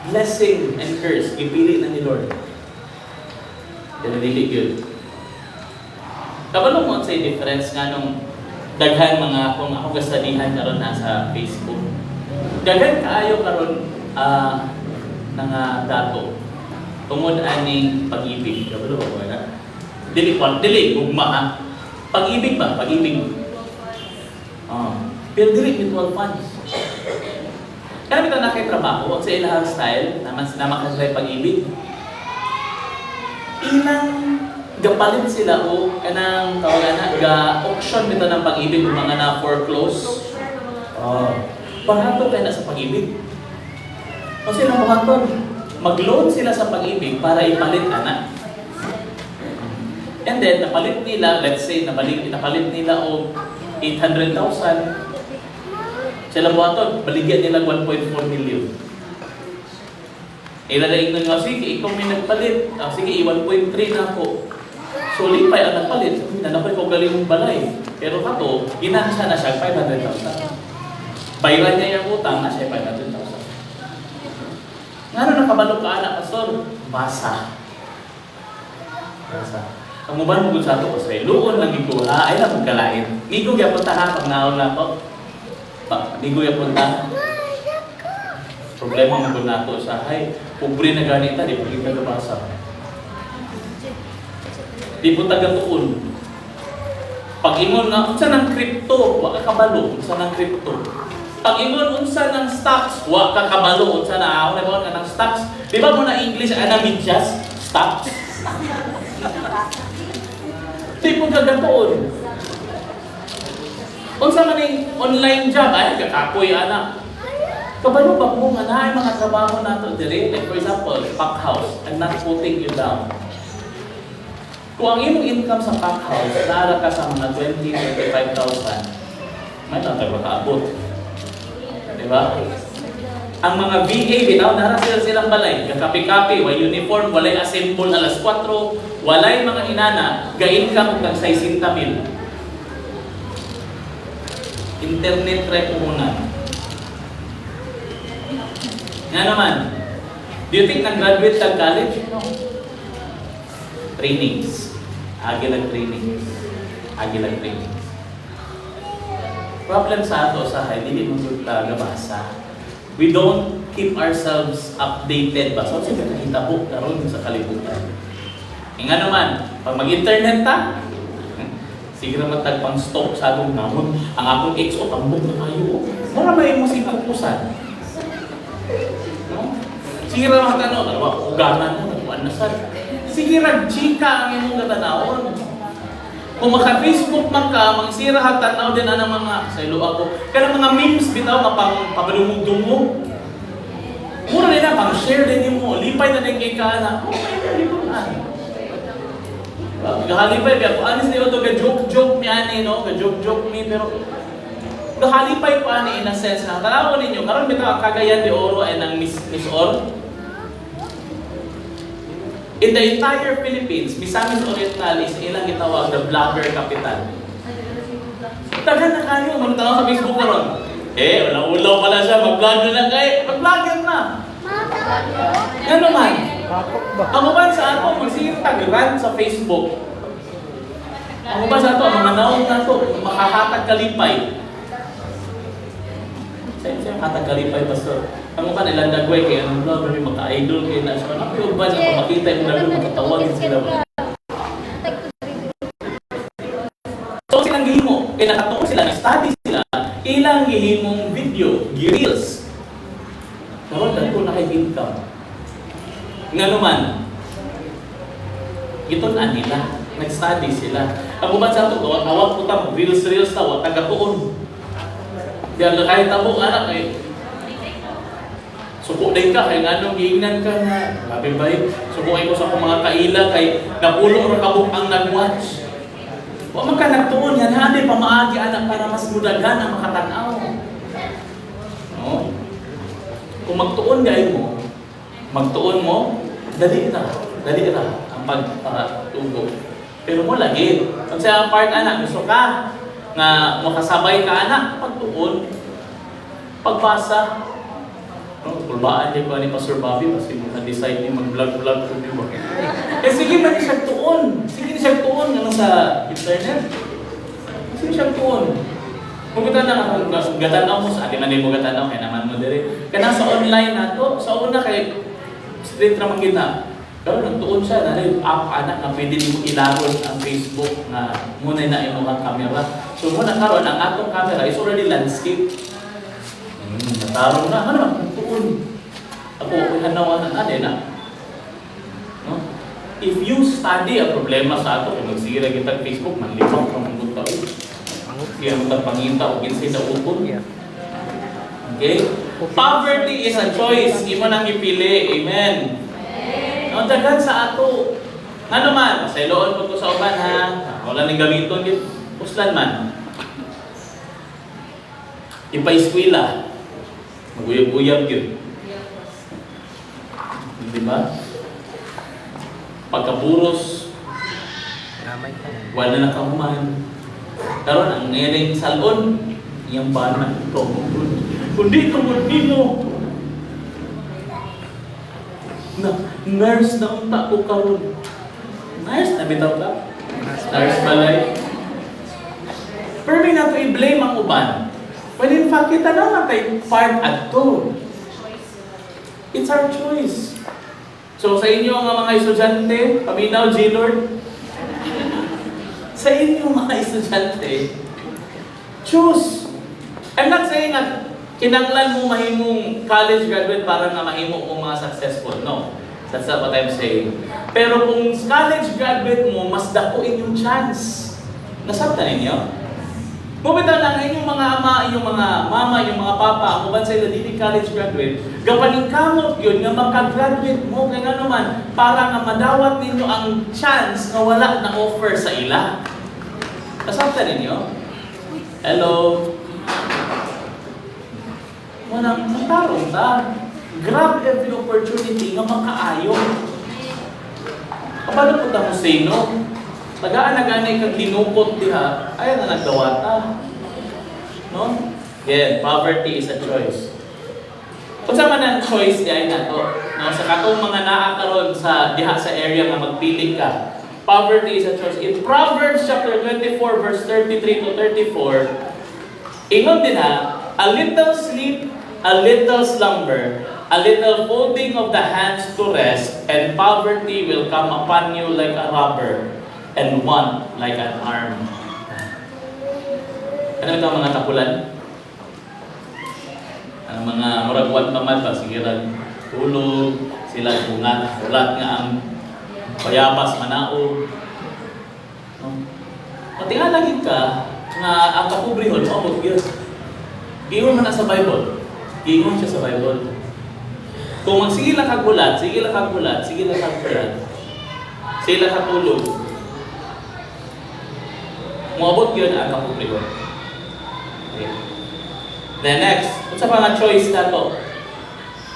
Blessing and curse, ipili na ni Lord. Pero dili yun. Kabalo mo sa difference nga nung daghan mga kung ako gastadihan karon na sa Facebook. Daghan kaayo karon nga dato tungod aning pag-ibig. Kabalo ba wala? Dili gugma ha. Pag-ibig ba? Pag-ibig. Pero dili mutual funds. Kaya ito na kay trabaho, sa ilahang style, naman kasi pag-ibig. Ilang gapalit sila o kanang tawagan na, ga-auction nito ng pag-ibig ng mga na-foreclose. Panghato tayo na sa pag-ibig. Kasi nang panghato, mag-loan sila sa pag-ibig para ipalit anak. And then, napalit nila, let's say, napalit nila o 800,000. Sila buhaton, baligyan nila 1.4 million. Ilalaing nun nga, sige, ikaw may nagpalit. Sige, 1.3 na ako. So, lipay ang nagpalit. Nanapay ko galing mong balay. Pero kato, ginansa na siya 500,000. Bayaran niya yung utang na siya 500,000. Nga nakabalo ka anak, pastor? Basa. Ang uban mo sa ito ko sa'yo, luon lang ito. Ay lang magkalain. Migo kaya punta ha, pag naon na ako. Migo kaya punta. Problema mo na ito sa hay. Pobre na ganita, di po kita nabasa. Di po taga-tuon. Pag ingon na, unsa ng crypto, waka kabalo, unsa ng crypto. Pag ingon, unsa ng stocks, waka kabalo, unsa na ako, nabawang ka ng stocks. Di ba mo na English, ana medyas? Stocks? Di po taga-tuon. Unsa man ning online job, ay kakapoy ana. Kabalo ba mo nga na mga trabaho nato diri? Like for example, pack house. I'm not putting you down. Kung ang imong income sa pack house, naara ka sa mga 20-25,000, may lang tayo makaabot. Diba? Ang mga VA, bitaw, nara silang balay. Kakapi-kapi, way uniform, walay assemble alas 4, walay mga inana, ga-income kang 60,000. Internet repuhunan. Nga naman, do you think nag-graduate sa college? No. Trainings. Agilag trainings. Agilag trainings. Problem sa ato sa hindi mo gabasa. We don't keep ourselves updated ba? So, sige, nakitabo karon sa kalibutan. Nga naman, pag mag-internet ta, sige naman tagpang stock sa atong namon. Ang akong XO, tambok na kayo. Maramay mo sinukusan. No? Sige naman tanong, uganan mo, nagpuan na sad. Sige chika ang imong gatanawon. Kung maka-Facebook man ka, magsira tanaw din ang mga sa ilo ako. Kaya mga memes bitaw nga pang pabalumog-dumog. Mura nila pang share din mo. Lipay na din kay kana. Oh, may lipunan. Gahalipay biya ko anis niyo to ga-joke mi ani no, ga-joke mi pero gahalipay pa ani in a sense na tanaw ninyo karon bitaw Cagayan de Oro ay nang Miss Or. In the entire Philippines, Misamis Orientalis, ilang gitawag the vlogger capital. Tagan na kayo, manutang sa Facebook na ron. Walang ulaw pala siya, mag-vlog na kayo. Mag-vlogger na. Ano man? Ang uban sa ato, magsige tag-run sa Facebook. Ang uban sa ato, ang manawag na ito, makahatag kalipay. Sa'yo hatag kalipay, Pastor. Ang uban ilang dagway kaya ang vlog, may maka-idol kayo na siya. Ang uban na makita yung dagway, makatawagin sila. So silang gihimo, kaya nakatuko sila, na-study sila, ilang gihimong video, reels. Karoon lang ko na kay income. Nga naman, ito na nila, nag-study sila. Ang uban sa ito, awag po tamo, reels tawag, taga-tuon. Diyan kahit tamo, anak eh. Suko din ka, kaya nga nung giingnan ka na, grabe ba eh? Sukuin ko sa akong mga kaila, kay napulo rin kabuk ang nag-watch. Huwag man ka nagtuon, yan hali, pamaagi anak para mas mudagan ang makatanaw. No? Kung magtuon mo, dali ra ang pagtugo. Pero mo lagi, kung sa part anak, gusto ka, nga makasabay ka anak, pagtuon, pagbasa, kulbaan niya ba ni Pastor Bobby kasi na-decide niya mag-vlog ko niyo ba? Sige man siya tuon. Sige siya tuon nga sa internet. Sige siya tuon. Kung gatan mo sa akin man mo gatan kay naman mo dire. Kana sa online nato, sa una kay straight ra man kita. Pero nagtuon siya na app anak nga pwede nimo ilaron ang Facebook na muna na imong camera. So muna karon ang atong camera is already landscape. Natarong na, ano naman, tuon. Ako, hanawan ng ate na. No? If you study ang problema sa ato, kung magsira kita Facebook, manlipang ka mong buta. Siya mo pangita o ginsay na upon. Okay? Poverty is a choice. Imo nang ipili. Amen. Ang dagan sa ato. Ano man, sa iloon po ko sa uban ha. Wala nang gamiton. Puslan man. Ipa-eskwela. Maguyab-uyab yun. Di ba? Pagkaburos, wala na kahuman. Karon ang ngayon salon, iyang bana ito. Kundi tumulbi mo. Nurse na unta ko karon. Nurse na bitaw ka? Nurse balay. Pero may nato i-blame ang uban. Well, in fact, kita naman tayo part at to. It's our choice. So, sa inyo mga estudyante, paminaw, G-Lord, sa inyo mga estudyante, choose. I'm not saying that kinanglan mo mahimong college graduate para na mahimo kong mga successful. No. That's not what I'm saying. Pero kung college graduate mo, mas dako inyong chance. Nasabta ninyo? Mubitaw lang inyong mga ama, inyong mga mama, inyong mga papa, ang uban sa dili college graduate, gapaning kamot yun nga makagraduate mo kay nga naman para nga madawat ninyo ang chance nga wala na offer sa ila. Kasabta ninyo? Hello? Manang matarong ta. Grab every opportunity nga makaayo. Kapag po mo say no? Tagaan na ganay kang linukot diha, ay na nagdawata. No? Yeah, poverty is a choice. Kung sa man ang choice diay na to, no? Sa katong mga naakaroon sa diha sa area nga magpili ka, poverty is a choice. In Proverbs chapter 24 verse 33 to 34, ingon din ha, a little sleep, a little slumber, a little folding of the hands to rest, and poverty will come upon you like a robber, and want like an arm. Ano ito ang mga tapulan? Ang mga muragwat naman ba? Sige lang, tulog, sila bunga, ulat nga ang bayabas, manaog. No? Patingalagin ka nga ang kapubrihon, maabot yun. Giyon man na sa Bible. Giyon siya sa Bible. Kung magsige lang kagulat, sige lang kagulat, sige lang kagulat, sila katulog, muabot yun ang kapubrihon. Okay. Then next, sa mga choice na to?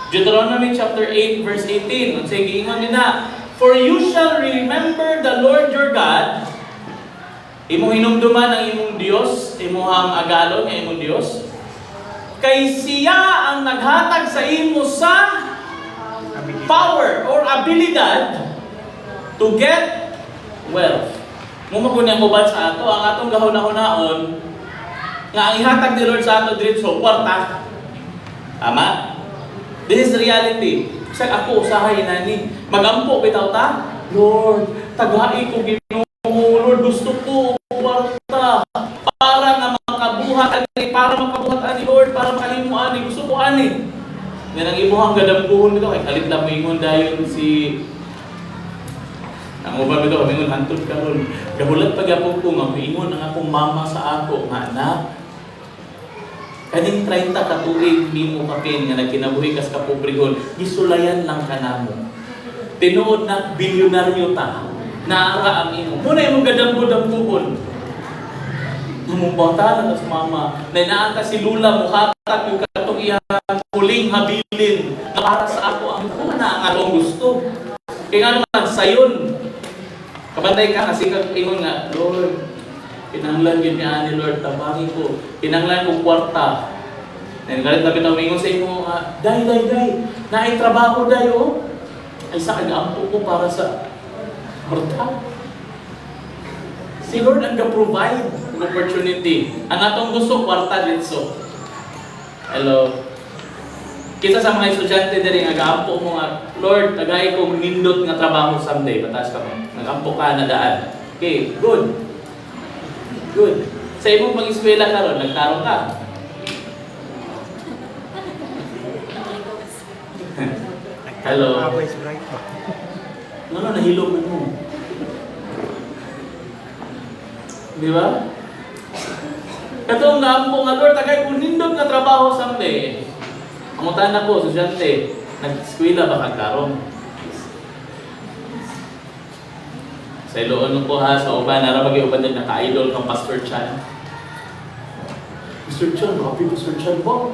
Deuteronomy chapter 8 verse 18. Sige, ingon din na, for you shall remember the Lord your God. Imong hinumduman ang imong Dios, imong agalon nga imong Dios. Kay siya ang naghatag sa imo sa power or abilidad to get wealth. Mumagun ang uban sa ato, ang atong gahuna-hunaon, nga ang ihatag ni Lord sa ato diretso, kwarta. Tama? This is reality. Sa ako, usahay na ni, magampo bitaw ta, Lord, tagai ko Ginoo, Lord, gusto ko, kwarta, para nga makabuhat ani, para makabuhat ani, Lord, para makalimuan ani, gusto ko ani. Yan ang imuhang gadampuhon nito, kay kalit lang mingon dayon si ang uban bitaw, mingon hantod karon. Gahulat pagyapon ko nga ingon ang akong mama sa ako nga anak. Kaning 30 ka tuig nimo kapin nga nagkinabuhi kas kapobrehon, gisulayan lang kanamo. Tinuod na bilyonaryo ta. Naara ang imo. Muna imong gadampo-dampuhon. Imong bata na sa mama, na inaanta si Lula mo hatag yung katong iyang huling habilin na para sa ako ang una ang atong gusto. Kaya nga naman sayon. Kabantay ka kasi ingon nga, Lord, pinanglan yun niya ni Lord, tabangi ko. Pinanglan kong kwarta. Nagalit na pinamingon sa imo, day, naay trabaho day, oh. Ay sa kag-ampo ko para sa kwarta. Si Lord ang ga-provide ng opportunity. Ang atong gusto, kwarta dito. Hello. Kita sa mga estudyante diri nga gaampo mo nga, Lord, tagay ko nindot nga trabaho someday, patas ka mo. Nagampo ka na daan. Okay, good. Good. Sa imong pag-eskwela karon, nagtarong ka. Hello. No, nahilo man mo. Di ba? Katong gaampo nga, Lord, tagay ko nindot nga trabaho someday. Amutan na ko, estudyante, nag-eskwela ba kagkaroon? Sa iloon ko ha, sa uban, narabag yung uban din naka-idol kang Pastor Chan. Pastor Chan, happy Pastor Chan ba?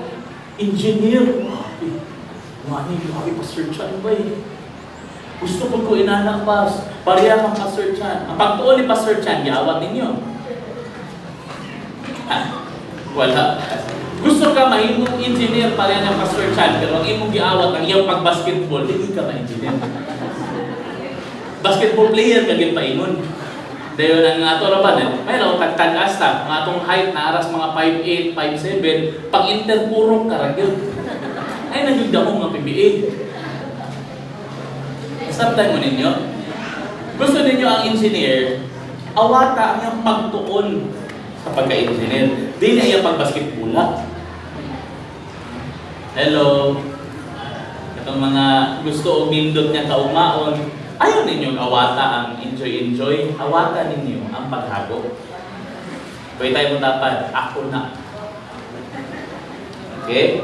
Engineer, happy. Mani, happy Pastor Chan ba eh? Gusto ko inanak pas, pareha kang Pastor Chan. Ang pagtuon ni Pastor Chan, giawat ninyo. Wala. Gusto ka mahimong engineer pareha ng Pastor Chan, pero ang imong giawat ang iyang pag-basketball, hindi ka ma-engineer. Basketball player ka paingon. Dayon ang ato raban, may law tagtag asta, ang atong height na aras mga 5'8", 5'7", pag interpurok ka ra gyud. Ay nahigda mo nga PBA. Sabtan mo ninyo. Gusto ninyo ang engineer, awata ang iyang pagtuon sa pagka-engineer. Di na iyang pag-basketball. Hello. Itong mga gusto o nindot niya kaumaon, ayaw ninyong awata ang enjoy-enjoy, awata ninyo ang paghago. Pwede tayo mutapad. Ako na. Okay?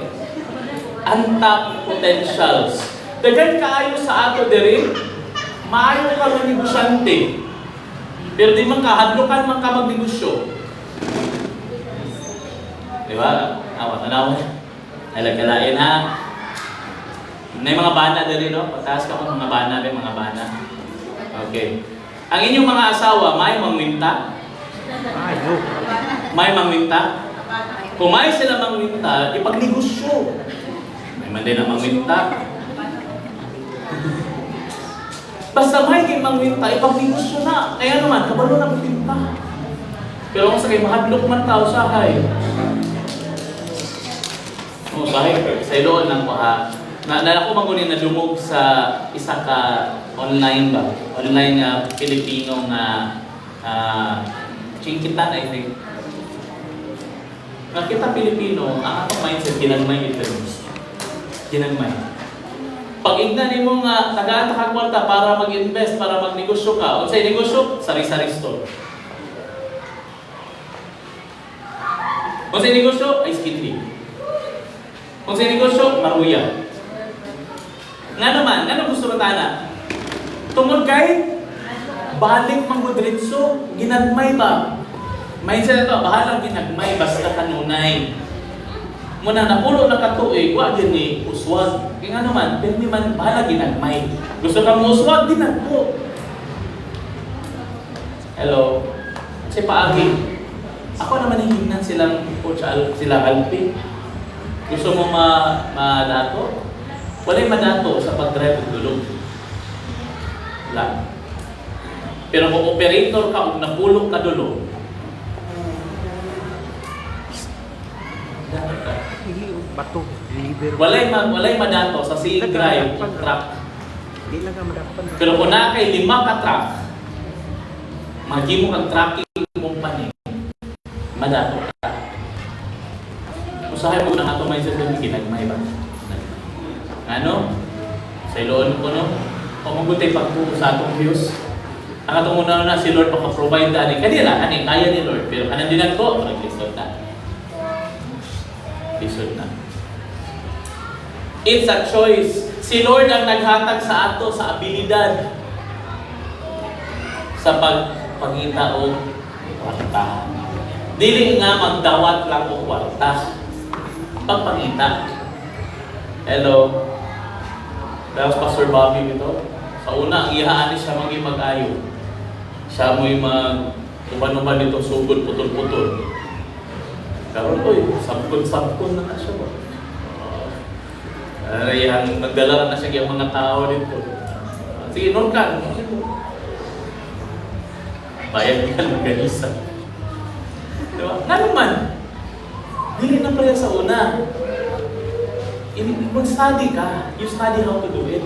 Untapped potentials. Dagan kaayo sa ato diri, maayo ka ng negosyante. Pero di man kahadlokan man ka magnegosyo. Di ba? Tanawa. Alagalain ha. May mga bana diri, no? Pagtaas ka kung mga bana, may mga bana. Okay. Ang inyong mga asawa, may mangwinta? Ayo. May mangwinta? Kung may sila mangwinta, ipagnegosyo. May man din ang mangwinta. Basta may kay mangwinta, ipagnegosyo na. Kaya naman, kabalo na magwinta. Pero kung sa kayo, mahadlok man tao sa hay. Sahay, sa iloon lang po ha. Naalala ko magunin na lumog sa isa ka online ba? Online Filipino nga Chinkitan, I think. Nakita Pilipino, ang atong mindset, ginagmay ito. Ginagmay. Pag ignan mo nga, tagaan ka kwarta para mag-invest, para magnegosyo ka. O sa negosyo, sari-sari store. O sa negosyo, ice cream. O sa negosyo, maruya. Nga naman, nga gusto mo tana? Tungod kay balik manggudritso, ginagmay ba? Mindset ito, bahala ginagmay, basta kanunay. Muna napulo na katuig, wag din ni uswag. Kaya nga naman, pero di man, bahala ginagmay. Gusto kang uswag, ginagpo. Hello? Kasi paagi, ako naman hihingnan silang coach, sila Alpi. Gusto mo madato? Wala'y madato sa pag-drive ng dulog. Wala. Pero kung operator ka, kung napulok ka dulog, Bato, deliver. wala'y madato sa seeing drive ng truck. Di lang ka madapan. Pero kung na kay 5 ka truck, mo kang tracking company, madato ka. Usahay mo na nga itong mindset doon, ginagmay ba? Ano? Sa iloon ko, no? Kung mabuti pag sa atong views, ang atong una si Lord maka-provide na. Kanila, kaya ni Lord. Pero kanan din ako, nag-lisod na. Lisod na. It's a choice. Si Lord ang naghatag sa ato sa abilidad sa pagpangita o kwarta. Dili nga magdawat lang o kwarta. Pagpangita. Hello. Tapos Pastor Bobby nito. Sa una, ang ihaan siya maging mag-ayo. Siya mo'y mag-uban-uban nito, sugod, putol-putol. Karoon ko sabkon na siya ba? Ang nagdala na siya yung mga tao dito. Sige, nun ka. Bayad ka ng ganisa. Diba? Nga naman, dili na pala sa una. Mag-study ka. You study how to do it.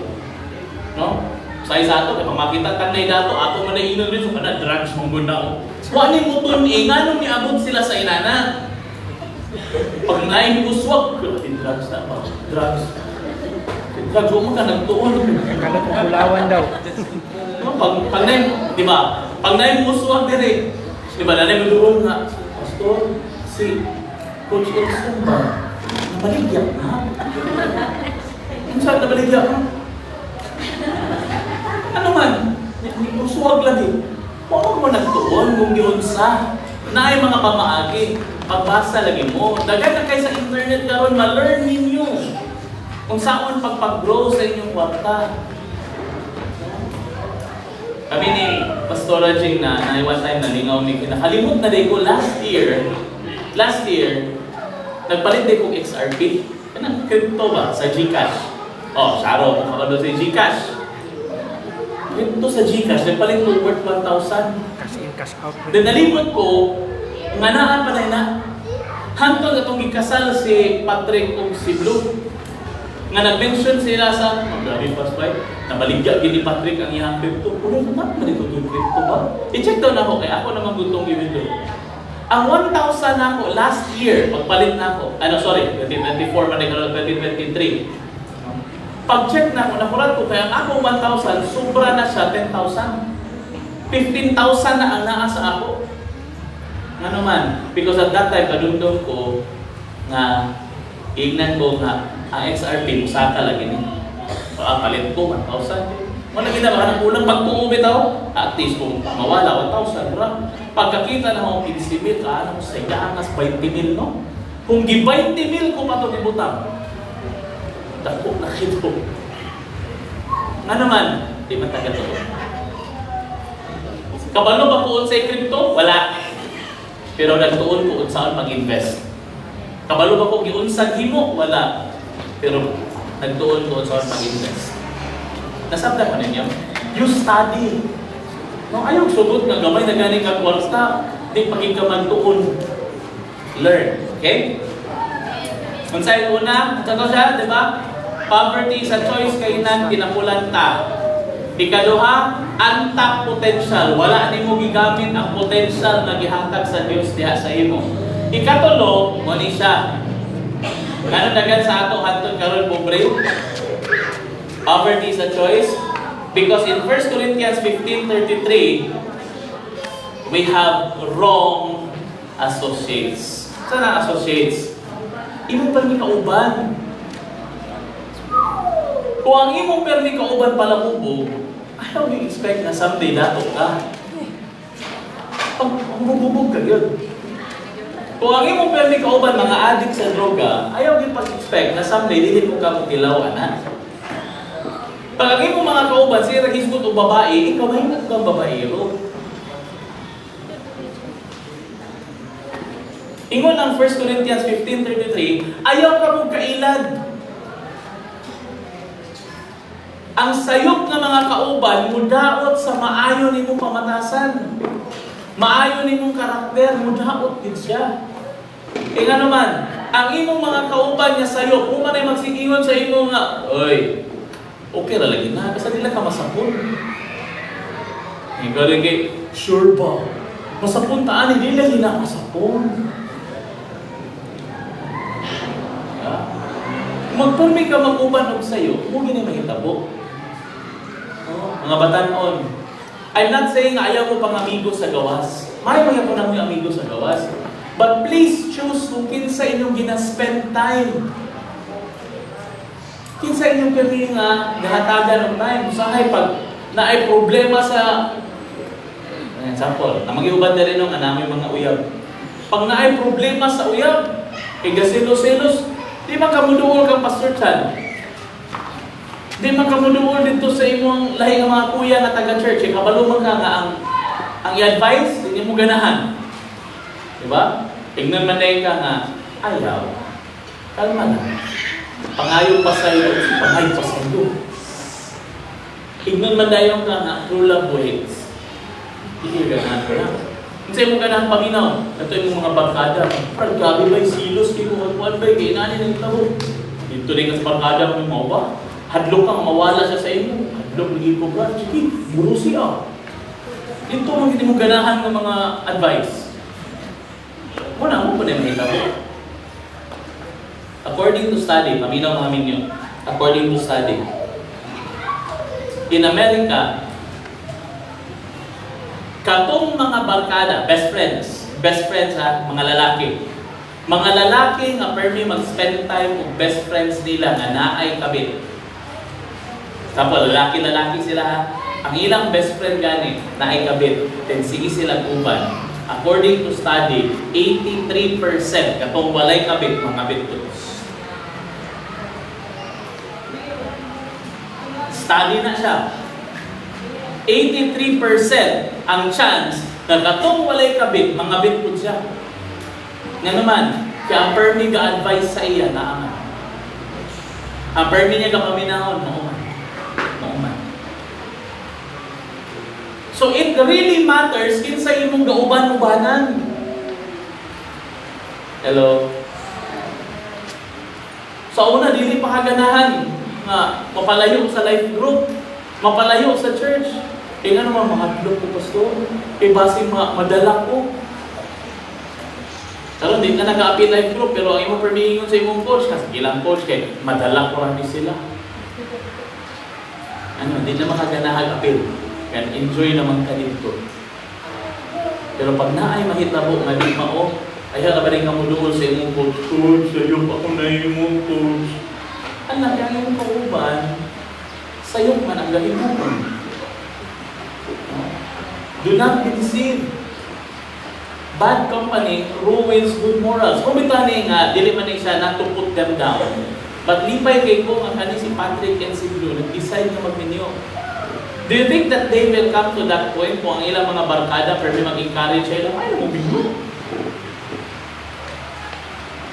No? Sa isa ito, kaya makita ka na dato, ato man na inon rin, so na drugs mong guna. Wani mo ito, nga nung niabot sila sa inana. Pag naing uswag, drugs na pa. Drugs. Drugs, huwag ka nagtuon. Kala ko kulawan daw. Pag naing, di ba? Pag naing uswag din eh. Di ba, nanay mo doon nga, Pastor, si Coach Edson ba? Nabaligyan na. Ang saan nabaligyan na? Ano man? Uswag lagi. Paano mo nagtuon kung giunsa? Na ay mga pamaagi. Pagbasa lagi mo. Dagan na kayo sa internet karon, ma-learn ninyo. Kung saan pagpag-grow sa inyong kwarta. Kami ni Pastora Jing na one time nalingaw ni kinakalimot na din ko last year, nagpalit din kong XRP. Kanang crypto ba? Sa Gcash. Oh, Sharo, makakalo sa Gcash. Crypto sa Gcash, nagpalit ko worth 1,000. Cash in, cash out. Then nalimot ko, nga naan pa na hantong itong ikasal si Patrick o si Blue. Nga nag-mention sila sa grabe paspay, nabaligya gini Patrick ang iyang crypto. Ulo naman na dito yung crypto ba? I-check daw na ako, kaya ako naman gutong i-video. Ang 1,000 na ako last year, pagpalit na ako, 2024 man na 2023. Pag-check na ako, nakulat ko, kaya ako 1,000, sobra na siya 10,000. 15,000 na ang naa sa ako. Ano man, because at that time, kadungdong ko, nga, ignan ko nga, ang XRP, musaka lagi ni. Palit ko, 1,000. Wala ginawa ng kulang pagtuumi daw, at least kung mawala, 1,000. Pagkakita na akong pinisibit, ano, sa ikangas 20,000, no? Kung gi-20,000 ko pa ito ibutang, dako na kito. Nga naman, di man taga ito. Kabalo ba kuon sa crypto? Wala. Pero nagtuon ko saan mag-invest. Kabalo ba ko giunsag himo? Wala. Pero nagtuon ko saan mag-invest. Nasabda ko ninyo? You study. No, ayaw sugot nga gamay na ganing ka kwarta. Di paging ka magtuon. Learn. Okay? Kung sa'yo una, ito siya, di ba? Poverty sa choice kainan kinapulan ta. Ikaduha, untapped potential. Wala ni mo gigamit ang potential na gihatag sa Dios diha sa imo. Ikatulo, mo ni siya. Ano dagan sa ato hantod karon pobre? Poverty is a choice because in 1 Corinthians 15:33 we have wrong associates. Sana associates. Imo pa ni kauban. Kung ang imong permi kauban pala ubog, ayaw ni expect na someday dato ka. Ang bububog ka yun. Kung ang imong permi kauban mga addict sa droga, ayaw ni pag-expect na someday dili mo ka mutilaw, anak. Pag ang imong mga kauban, siya naghisgot o babae, ikaw mahimot kang babaero. Ingon ang 1 Corinthians 15:33, ayaw ka mong kailad. Ang sayop ng mga kauban, mudaot sa maayo ni mong pamatasan. Maayo ni mong karakter, mudaot din siya. E nga naman, ang imong mga kauban niya sayop, kung man ay magsigingon sa imo nga, oy, okay na lagi na, kasi nila ka masapon. Ikaw rin kay, sure ba? Masapon taan, hindi lagi na masapon. Magpurmi ka mag-uban og sayo, mo gini mahitabo. Mga batanon. I'm not saying na ayaw mo pang amigo sa gawas. May mga po nang amigo sa gawas. But please choose kung kinsa inyong gina-spend time. Kinsa inyong pili nga nahatagan ng time. Usahay pag naay problema sa example, na mag-iuban na rin ng anamay mga uyab. Pag naay problema sa uyab, igasilos-silos, di man kamuduol kang Pastor Chan. Di man kamuduol dito sa imong lahi ng mga kuya na taga-church. Kabalo man ka nga ang i-advise, hindi mo ganahan. Diba? Tignan man ka nga, ayaw. Kalma na. Pangayo pa sa'yo, pangayo pa sa'yo. Tignan man ka nga, true love waits. Hindi ganahan ko na. Kasi mo ganahan paminaw. Ito yung mga barkada. Parang gabi ba'y silos, di ko magpuan ba'y, kailangan ng tao. Dito rin ang barkada mo mo ba? Hadlok kang mawala siya sa inyo. Hadlok, naging po ba? Sige, buro siya. Ito ang hindi mo ganahan ng mga advice. Muna mo pa na may tao. According to study, paminaw namin yun. According to study, in America, katong mga barkada, best friends ha, mga lalaki. Mga lalaki nga permi mag-spend time with best friends nila nga naay kabit. Tapos lalaki sila ha. Ang ilang best friend gani naay kabit, then sige sila uban. According to study, 83% katong walay kabit mga bitos. Study na siya. 83% ang chance na katong walay kabit, mga bitpod siya. Nga naman, kaya ang permi ga-advise sa iya na ama. Ang permi niya kapaminahon, mauman. So it really matters kinsa imong gauban-ubanan. Hello? Sa una, dili pa kaganahan nga mapalayo sa life group, mapalayo sa church. Nga naman, mahadlok ko, pastor. Base madala ko. Pero di na nag-a-appeal life group, pero ang imong permihingon sa imong coach, kasi ilang coach, kay madala ko rami sila. Di na makaganahan appeal. Kaya enjoy naman ka dito. Pero pag naay mahitabo nga di mao, ayaw na ba rin ka mo doon sa imong coach, sayok ako na imong coach. Anak, yung imong kauban, sayok man ang gahimon. Do not be deceived. Bad company ruins good morals. Kung ito nga, dili man siya not to put them down. But lipay kay ko, ang si Patrick and si Blue, nag-decide na magminyo. Do you think that they will come to that point kung ang ilang mga barkada pero mag-encourage sila, ay, magminyo?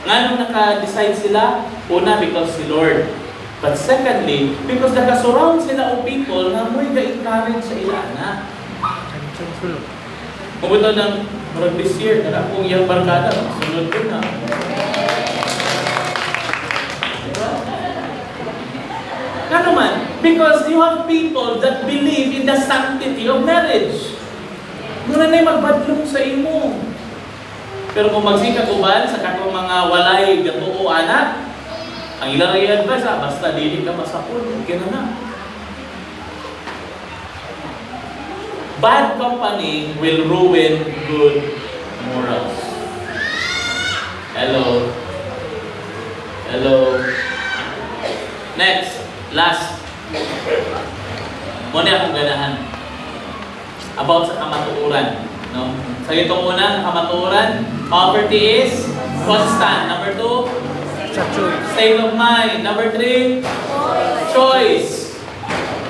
Nga nung naka-decide sila, una, because si Lord. But secondly, because nakasurround sila o people na mo'y ga-encourage sa ilana. Kung ito ng marag this year, na kung yung barkada, sunod ko na. Nga naman, because you have people that believe in the sanctity of marriage. Muna na magbadlong sa imo. Pero kung magsikaguban sa kakong mga walay gatuo anak, ang ilang i-advise, basta dili ka masapul, okay na. Bad company will ruin good morals. Hello. Hello. Next. Last. Muna akong ganahan. About sa kamatuuran. No? Sa itong una, kamatuuran, poverty is constant. Number 2, state of mind. Number 3, choice.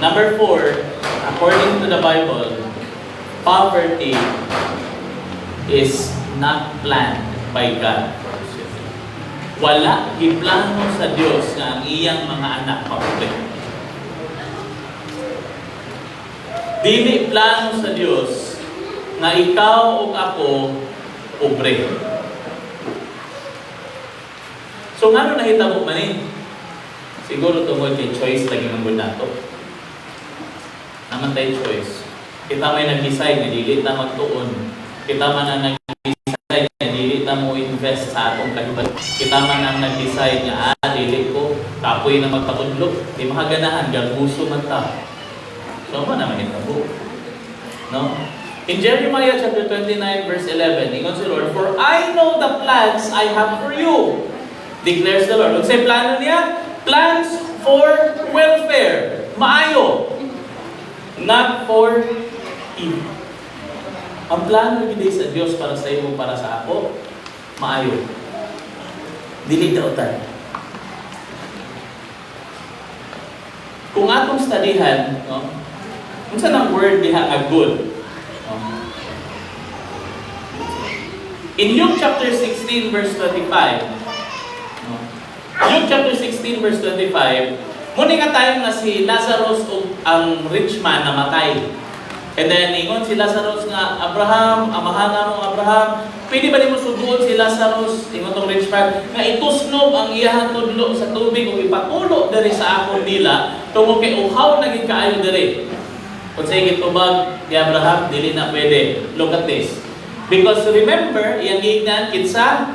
Number 4, according to the Bible, poverty is not planned by God. Wala iplano sa Diyos na ang iyang mga anak maputi. Dili plano sa Diyos na ikaw o ako pobre. So nga nung nahitabo man eh, siguro tungkol kay choice lagi ng nato. Naman tayo choice. Kita may nag-decide na dili na magtuon. Kita man ang nag-decide na dili na mo invest sa atong kahibat. Kita man ang nag-decide na dili ko, kapoy na magpatudlok. Di makaganahan, gaguso man ta. So ano naman itabo? No? In Jeremiah chapter 29 verse 11, ingon si Lord, "For I know the plans I have for you," declares the Lord. Kung sa'yo plano niya, plans for welfare, maayo, not for evil. Ang plano ni sa Diyos para sa iyo, para sa ako, maayo. Dili daotan. Kung atong studyhan, no? Kung saan ang word diha nga good? No? In Luke chapter 16 verse 25, no? Luke chapter 16 verse 25, muna nga tayo nga si Lazarus o ang rich man na matay. And then, ingon si Lazarus nga, Abraham, amahan na mo Abraham, pwede ba di mo subuon si Lazarus, ingon tong rich man, nga itusnob ang iyahang tudlo sa tubig o ipatulo diri sa akong dila, tungo kay uhaw naging kaayo diri. Kung sa higit tubag ni Abraham, dili na pwede. Look at this. Because remember, iyang giignan, kinsa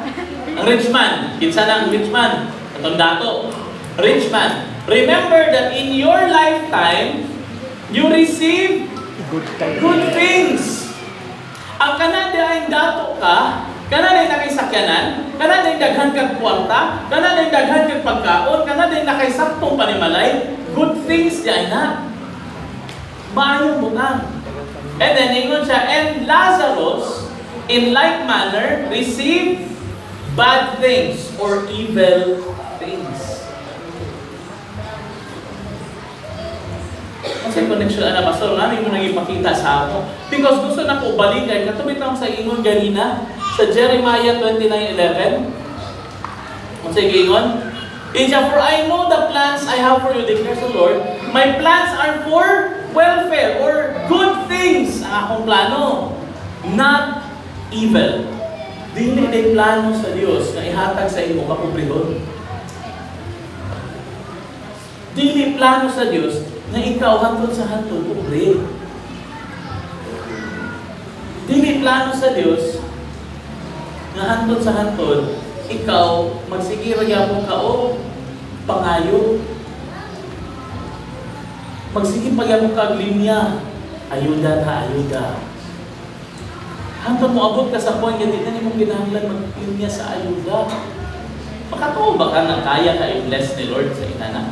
ang rich man. Kinsa na ang rich man? Atong dato. Rich man. Remember that in your lifetime, you receive good things. Ang kanada ay dato ka, kanada ay nakaisakyanan, kanada ay daghan kag kwarta, kanada ay daghan kag pagkaon, kanada ay nakaisaktong panimalay, good things di ay na. Maayong butang. And then, ingon siya, and Lazarus, in like manner, received bad things or evil things. Kasi connection na pastor, ano yung naging ipakita sa ako? Because gusto na ko balikan, katubit lang sa ingon ganina, sa Jeremiah 29:11. Kung sa ingon, for I know the plans I have for you, declares the Lord. My plans are for welfare or good things. Ang akong plano, not evil. Dili na plano sa Diyos na ihatag sa imo kapobrehon. Dili plano sa Diyos na ikaw hantod sa hantod pobre. Dili plano sa Diyos na hantod sa hantod ikaw magsigira gyapon ka o pangayo. Magsige pa gyapon ka linya. Ayuda ta ayuda. Hanggang moabot ka sa point nga di na nimong kinahanglan mag-inya sa ayuda. Makatuo ba ka na kaya ka i-bless ni Lord sa inana?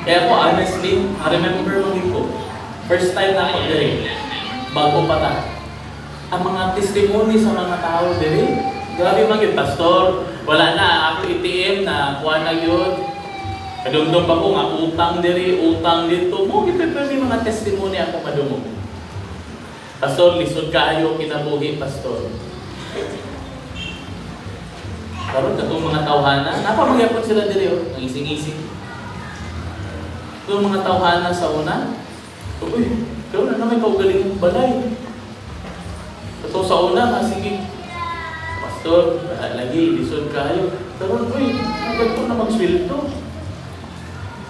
Kaya ako honestly, I remember ko, first time na ako diri, bago pa ta. Ang mga testimony sa mga tao diri, grabe man yun, pastor, wala na ako ATM na kuha na yun. Kadumdum pa ko nga, utang diri, utang dito. Mo, may mga testimony ako madumog. Pastor, lisod kaayo kinabuhi, pastor. Karon katong mga tawhana, napamagyapon sila diri oh, ang ising-ising. Itong mga tawhana sa una, uy, karon na may kaugaling ng balay. Ito sa una, sige, pastor, lagi, lisod kayo. Karon, uy, agad ko na mag-sweldo.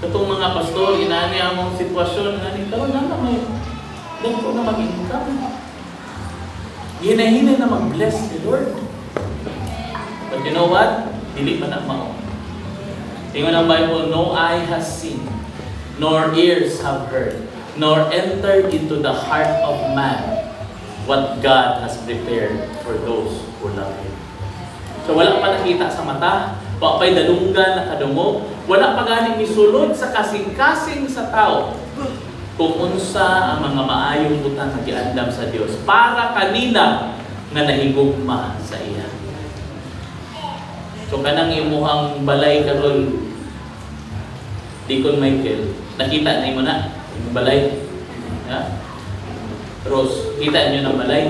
Itong mga pastor, inani among sitwasyon, nani, karon na may, agad ko na mag-income. Hinahinay na mag-bless ni Lord. But you know what? Dili pa na mao. Tingnan ang Bible, no eye has seen, nor ears have heard, nor entered into the heart of man what God has prepared for those who love Him. So wala pa nakita sa mata, wala pa'y dalunggan na kadungog, wala pa ganing misulod sa kasing-kasing sa tao kung unsa ang mga maayong butang na giandam sa Dios para kanila nga nahigugma sa iya. So kanang imuhang balay karon Deacon Michael, nakita na mo na yung balay. Ha? Rose, kita niyo ng balay.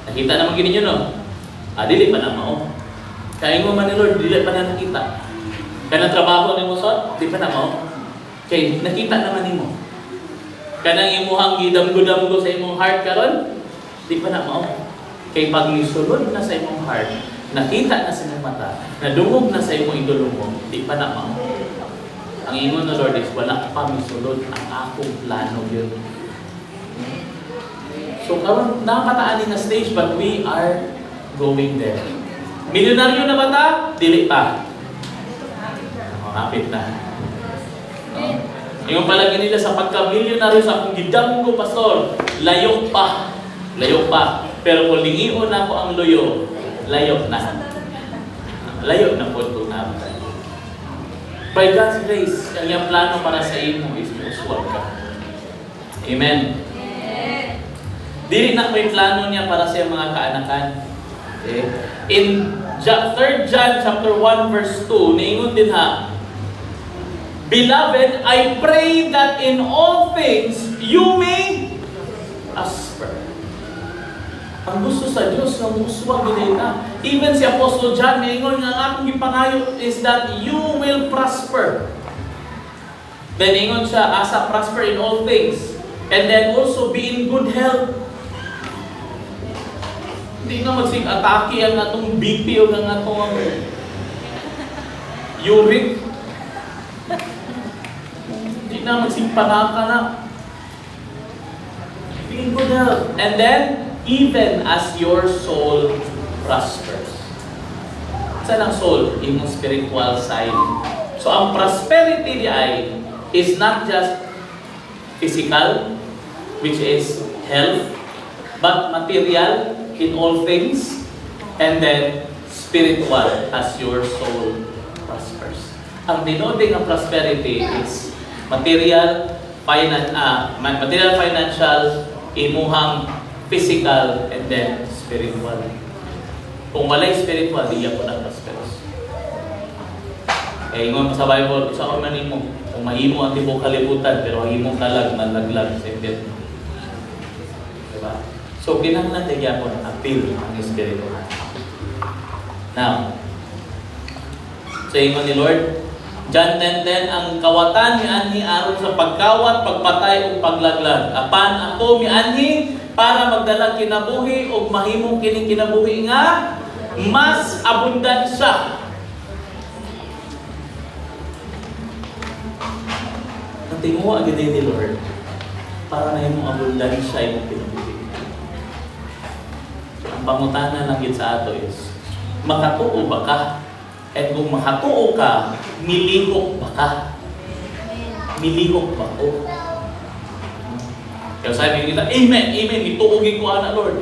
Nakita naman gini niyo no. Dili pa na mao. Kaya mo man ni Lord, dili pa na nakita. Kanang trabaho nimo sa, di pa na mao. Kay nakita naman nimo. Kanang imuhang gidam-gudam sa imong heart karon, di pa na mao. Kay pag nisulod na sa imong heart, nakita na sa imong mata, nadungog na sa imong idulong, di pa na mao. Ang ingon ng Lord is, wala pa misulod ang akong plano yun. So, karon nakataan na stage, but we are going there. Milyonaryo na ba ta? Dili pa. Kapit na. No? Yung palagi nila sa pagka-milyonaryo sa akong gidam ko, pastor, layo pa. Layo pa. Pero kung lingion na ako ang luyo, layo na. Layo na po ito na. By God's grace, ang iyang plano para sa imo is uswag ka. Amen. Dili na may plano niya para sa iyong mga kaanakan. Okay? In 3 John chapter 1 verse 2, niingon din ha, Beloved, I pray that in all things you may prosper. Ang gusto sa Diyos na muswag din na. Even si Apostle John, niingon nga ang akong ipangayo is that you will prosper. Then ingon siya, asa prosper in all things. And then also be in good health. Hindi nga magsig-atake ang atong BP o ang atong uric. Hindi na magsig-panaka na. Be in good health. And then, even as your soul prospers. Saan ang soul? Yung spiritual side. So, ang prosperity ay is not just physical, which is health, but material in all things, and then spiritual as your soul prospers. Ang denoting ng prosperity is material, financial, imuhang physical, and then spiritual. Kung walay spiritual, di ako na prosperous. Eh, ingon sa Bible, isa ko man imo, kung mahimo ang tibok kalibutan, pero mahimo kalag, manlaglag sa indet. Diba? So, kinahanglan tayo ako ng appeal ang spiritual. Now, so ingon ni Lord, John 10:10, ang kawatan ni anhi aron sa pagkawat, pagpatay o paglaglag. Apan ako mi anhi para magdala kinabuhi o mahimong kining kinabuhi nga mas abundansya. Natinguha agad ni Lord para na yung abundansya yung kinabuhi. Ang pangutana lang yun sa ato is, makatuo ba ka? At kung makatuo ka, milihok ba ka? Milihok ba ko? Kaya sabi kita, Amen, Amen, ituugin ko ana Lord.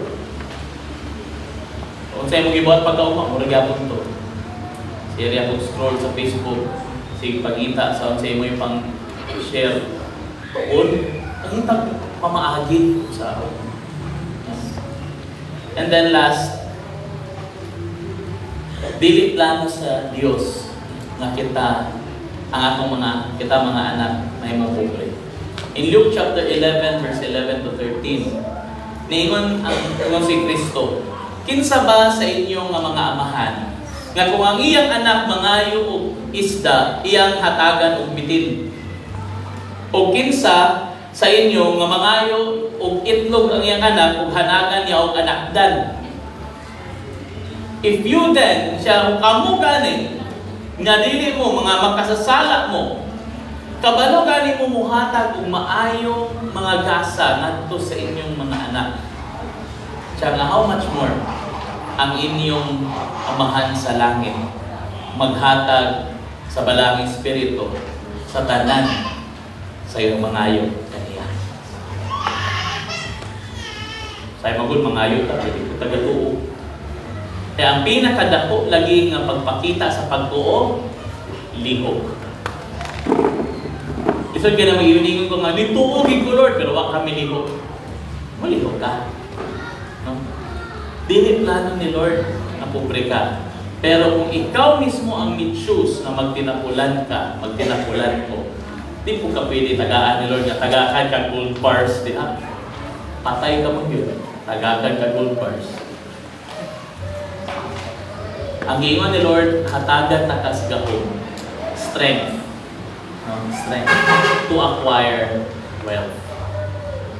Kung sa'yo mong ibuhat pagkauma, murag yapon to. Share ako scroll sa Facebook, sige pagita sa sa'yo mo yung pang-share. Tuon, ang hitag pamaagin sa ako. And then last, dili plano sa Dios nga kita ang atong kita mga anak may mabuhay. In Luke chapter 11 verse 11 to 13, niingon ang si Kristo, kinsa ba sa inyong mga amahan nga kung ang iyang anak mangayo og isda, iyang hatagan og bitin? O kinsa sa inyo nga mangayo og itlog ang iyang anak ug hanagan niya og anakdan? If you then, siya kamo gani, nga dili mo mga makasasala mo, kabalo gani mo muhatag og maayong mga gasa ngadto sa inyong mga anak. Siya nga how much more ang inyong amahan sa langit maghatag sa balang espiritu sa tanan sa iyong mangayo kaniya. Sa magud mangayo ta dili ko taga-tuo. Kaya ang pinakadako lagi nga pagpakita sa pagtuo, lihok. Isod ka na mag-iuningon ko nga, lituogin ko Lord, pero wak kami lihok. Malihok ka. No? Dili plano ni Lord na pobre ka. Pero kung ikaw mismo ang choose na magtinapulan ka, magtinapulan ko, di po ka pwede tagaan ni Lord na tagakan ka gold bars. Di ha? Patay ka mo yun. Tagakan ka gold bars. Ang ingon ni Lord, hatagan takas gahom. Strength. Strength to acquire wealth.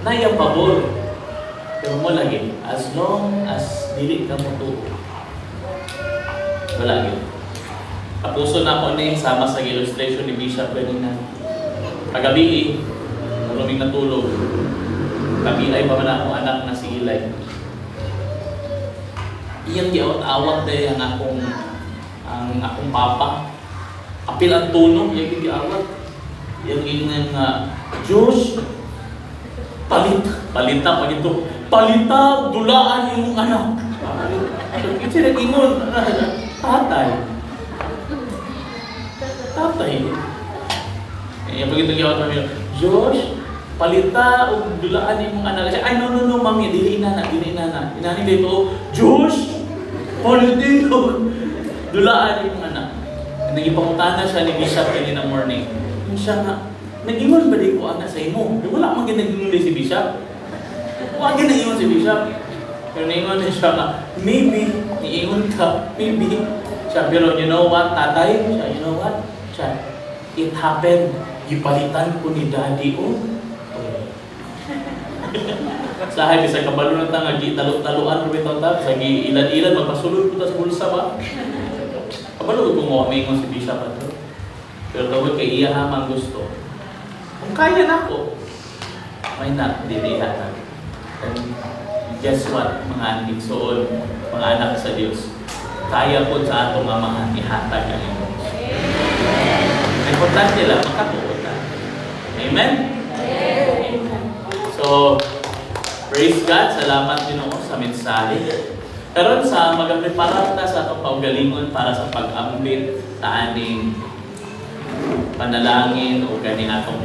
Nayang pabor. Pero mo lagi, as long as dili ka mo tuo, wala yun. Kapuso na ako na sama sa illustration ni Bishop kanina. Kagabi, maruming natulog. Kabilay pa man akong anak na si Eli. Iyang giawat-awat day ang akong papa. Apil ang tunog, iyang giawat. Iyang ingan nga, Diyos, palita pa ito. Palita, dulaan yung anak. Kasi nag-ingon, tatay. Iyang pagito giawat namin, Diyos, palita o dulaan yung anak. Kasi, ay, no, mami, dili inana. Inani dito, Diyos, palita o dulaan yung anak. Nagipangutana siya ni Bishop kanina morning. Yung siya nga, nag-ingon ba di ko anak sa imo? Wala mang ginag-ingon si Bishop. Wala ginag-ingon si Bishop. Pero naingon siya nga, maybe, niingon ka, maybe. Siya, pero you know what, tatay? Siya, you know what? Siya, it happened. Ipalitan ko ni daddy, oh. Sahay bisa kabalo na ta nga talo-taloan ro bitaw ta sa ilan-ilan magpasulod ko ta sa bulsa ba. Kabalo ko mo may si Bishop ato. Pero tawag kay iya ha man gusto. Kung kaya nako, why not dilihan na. And guess what, mga igsoon, mga anak sa Dios, kaya po sa atong amahan ihatag ang imo. Importante lang makatuo ta. Amen. So, praise God, salamat Ginoo sa mensahe. Karon sa magaprepara ta sa atong paugalingon para sa pag-ambit sa aning panalangin o gani atong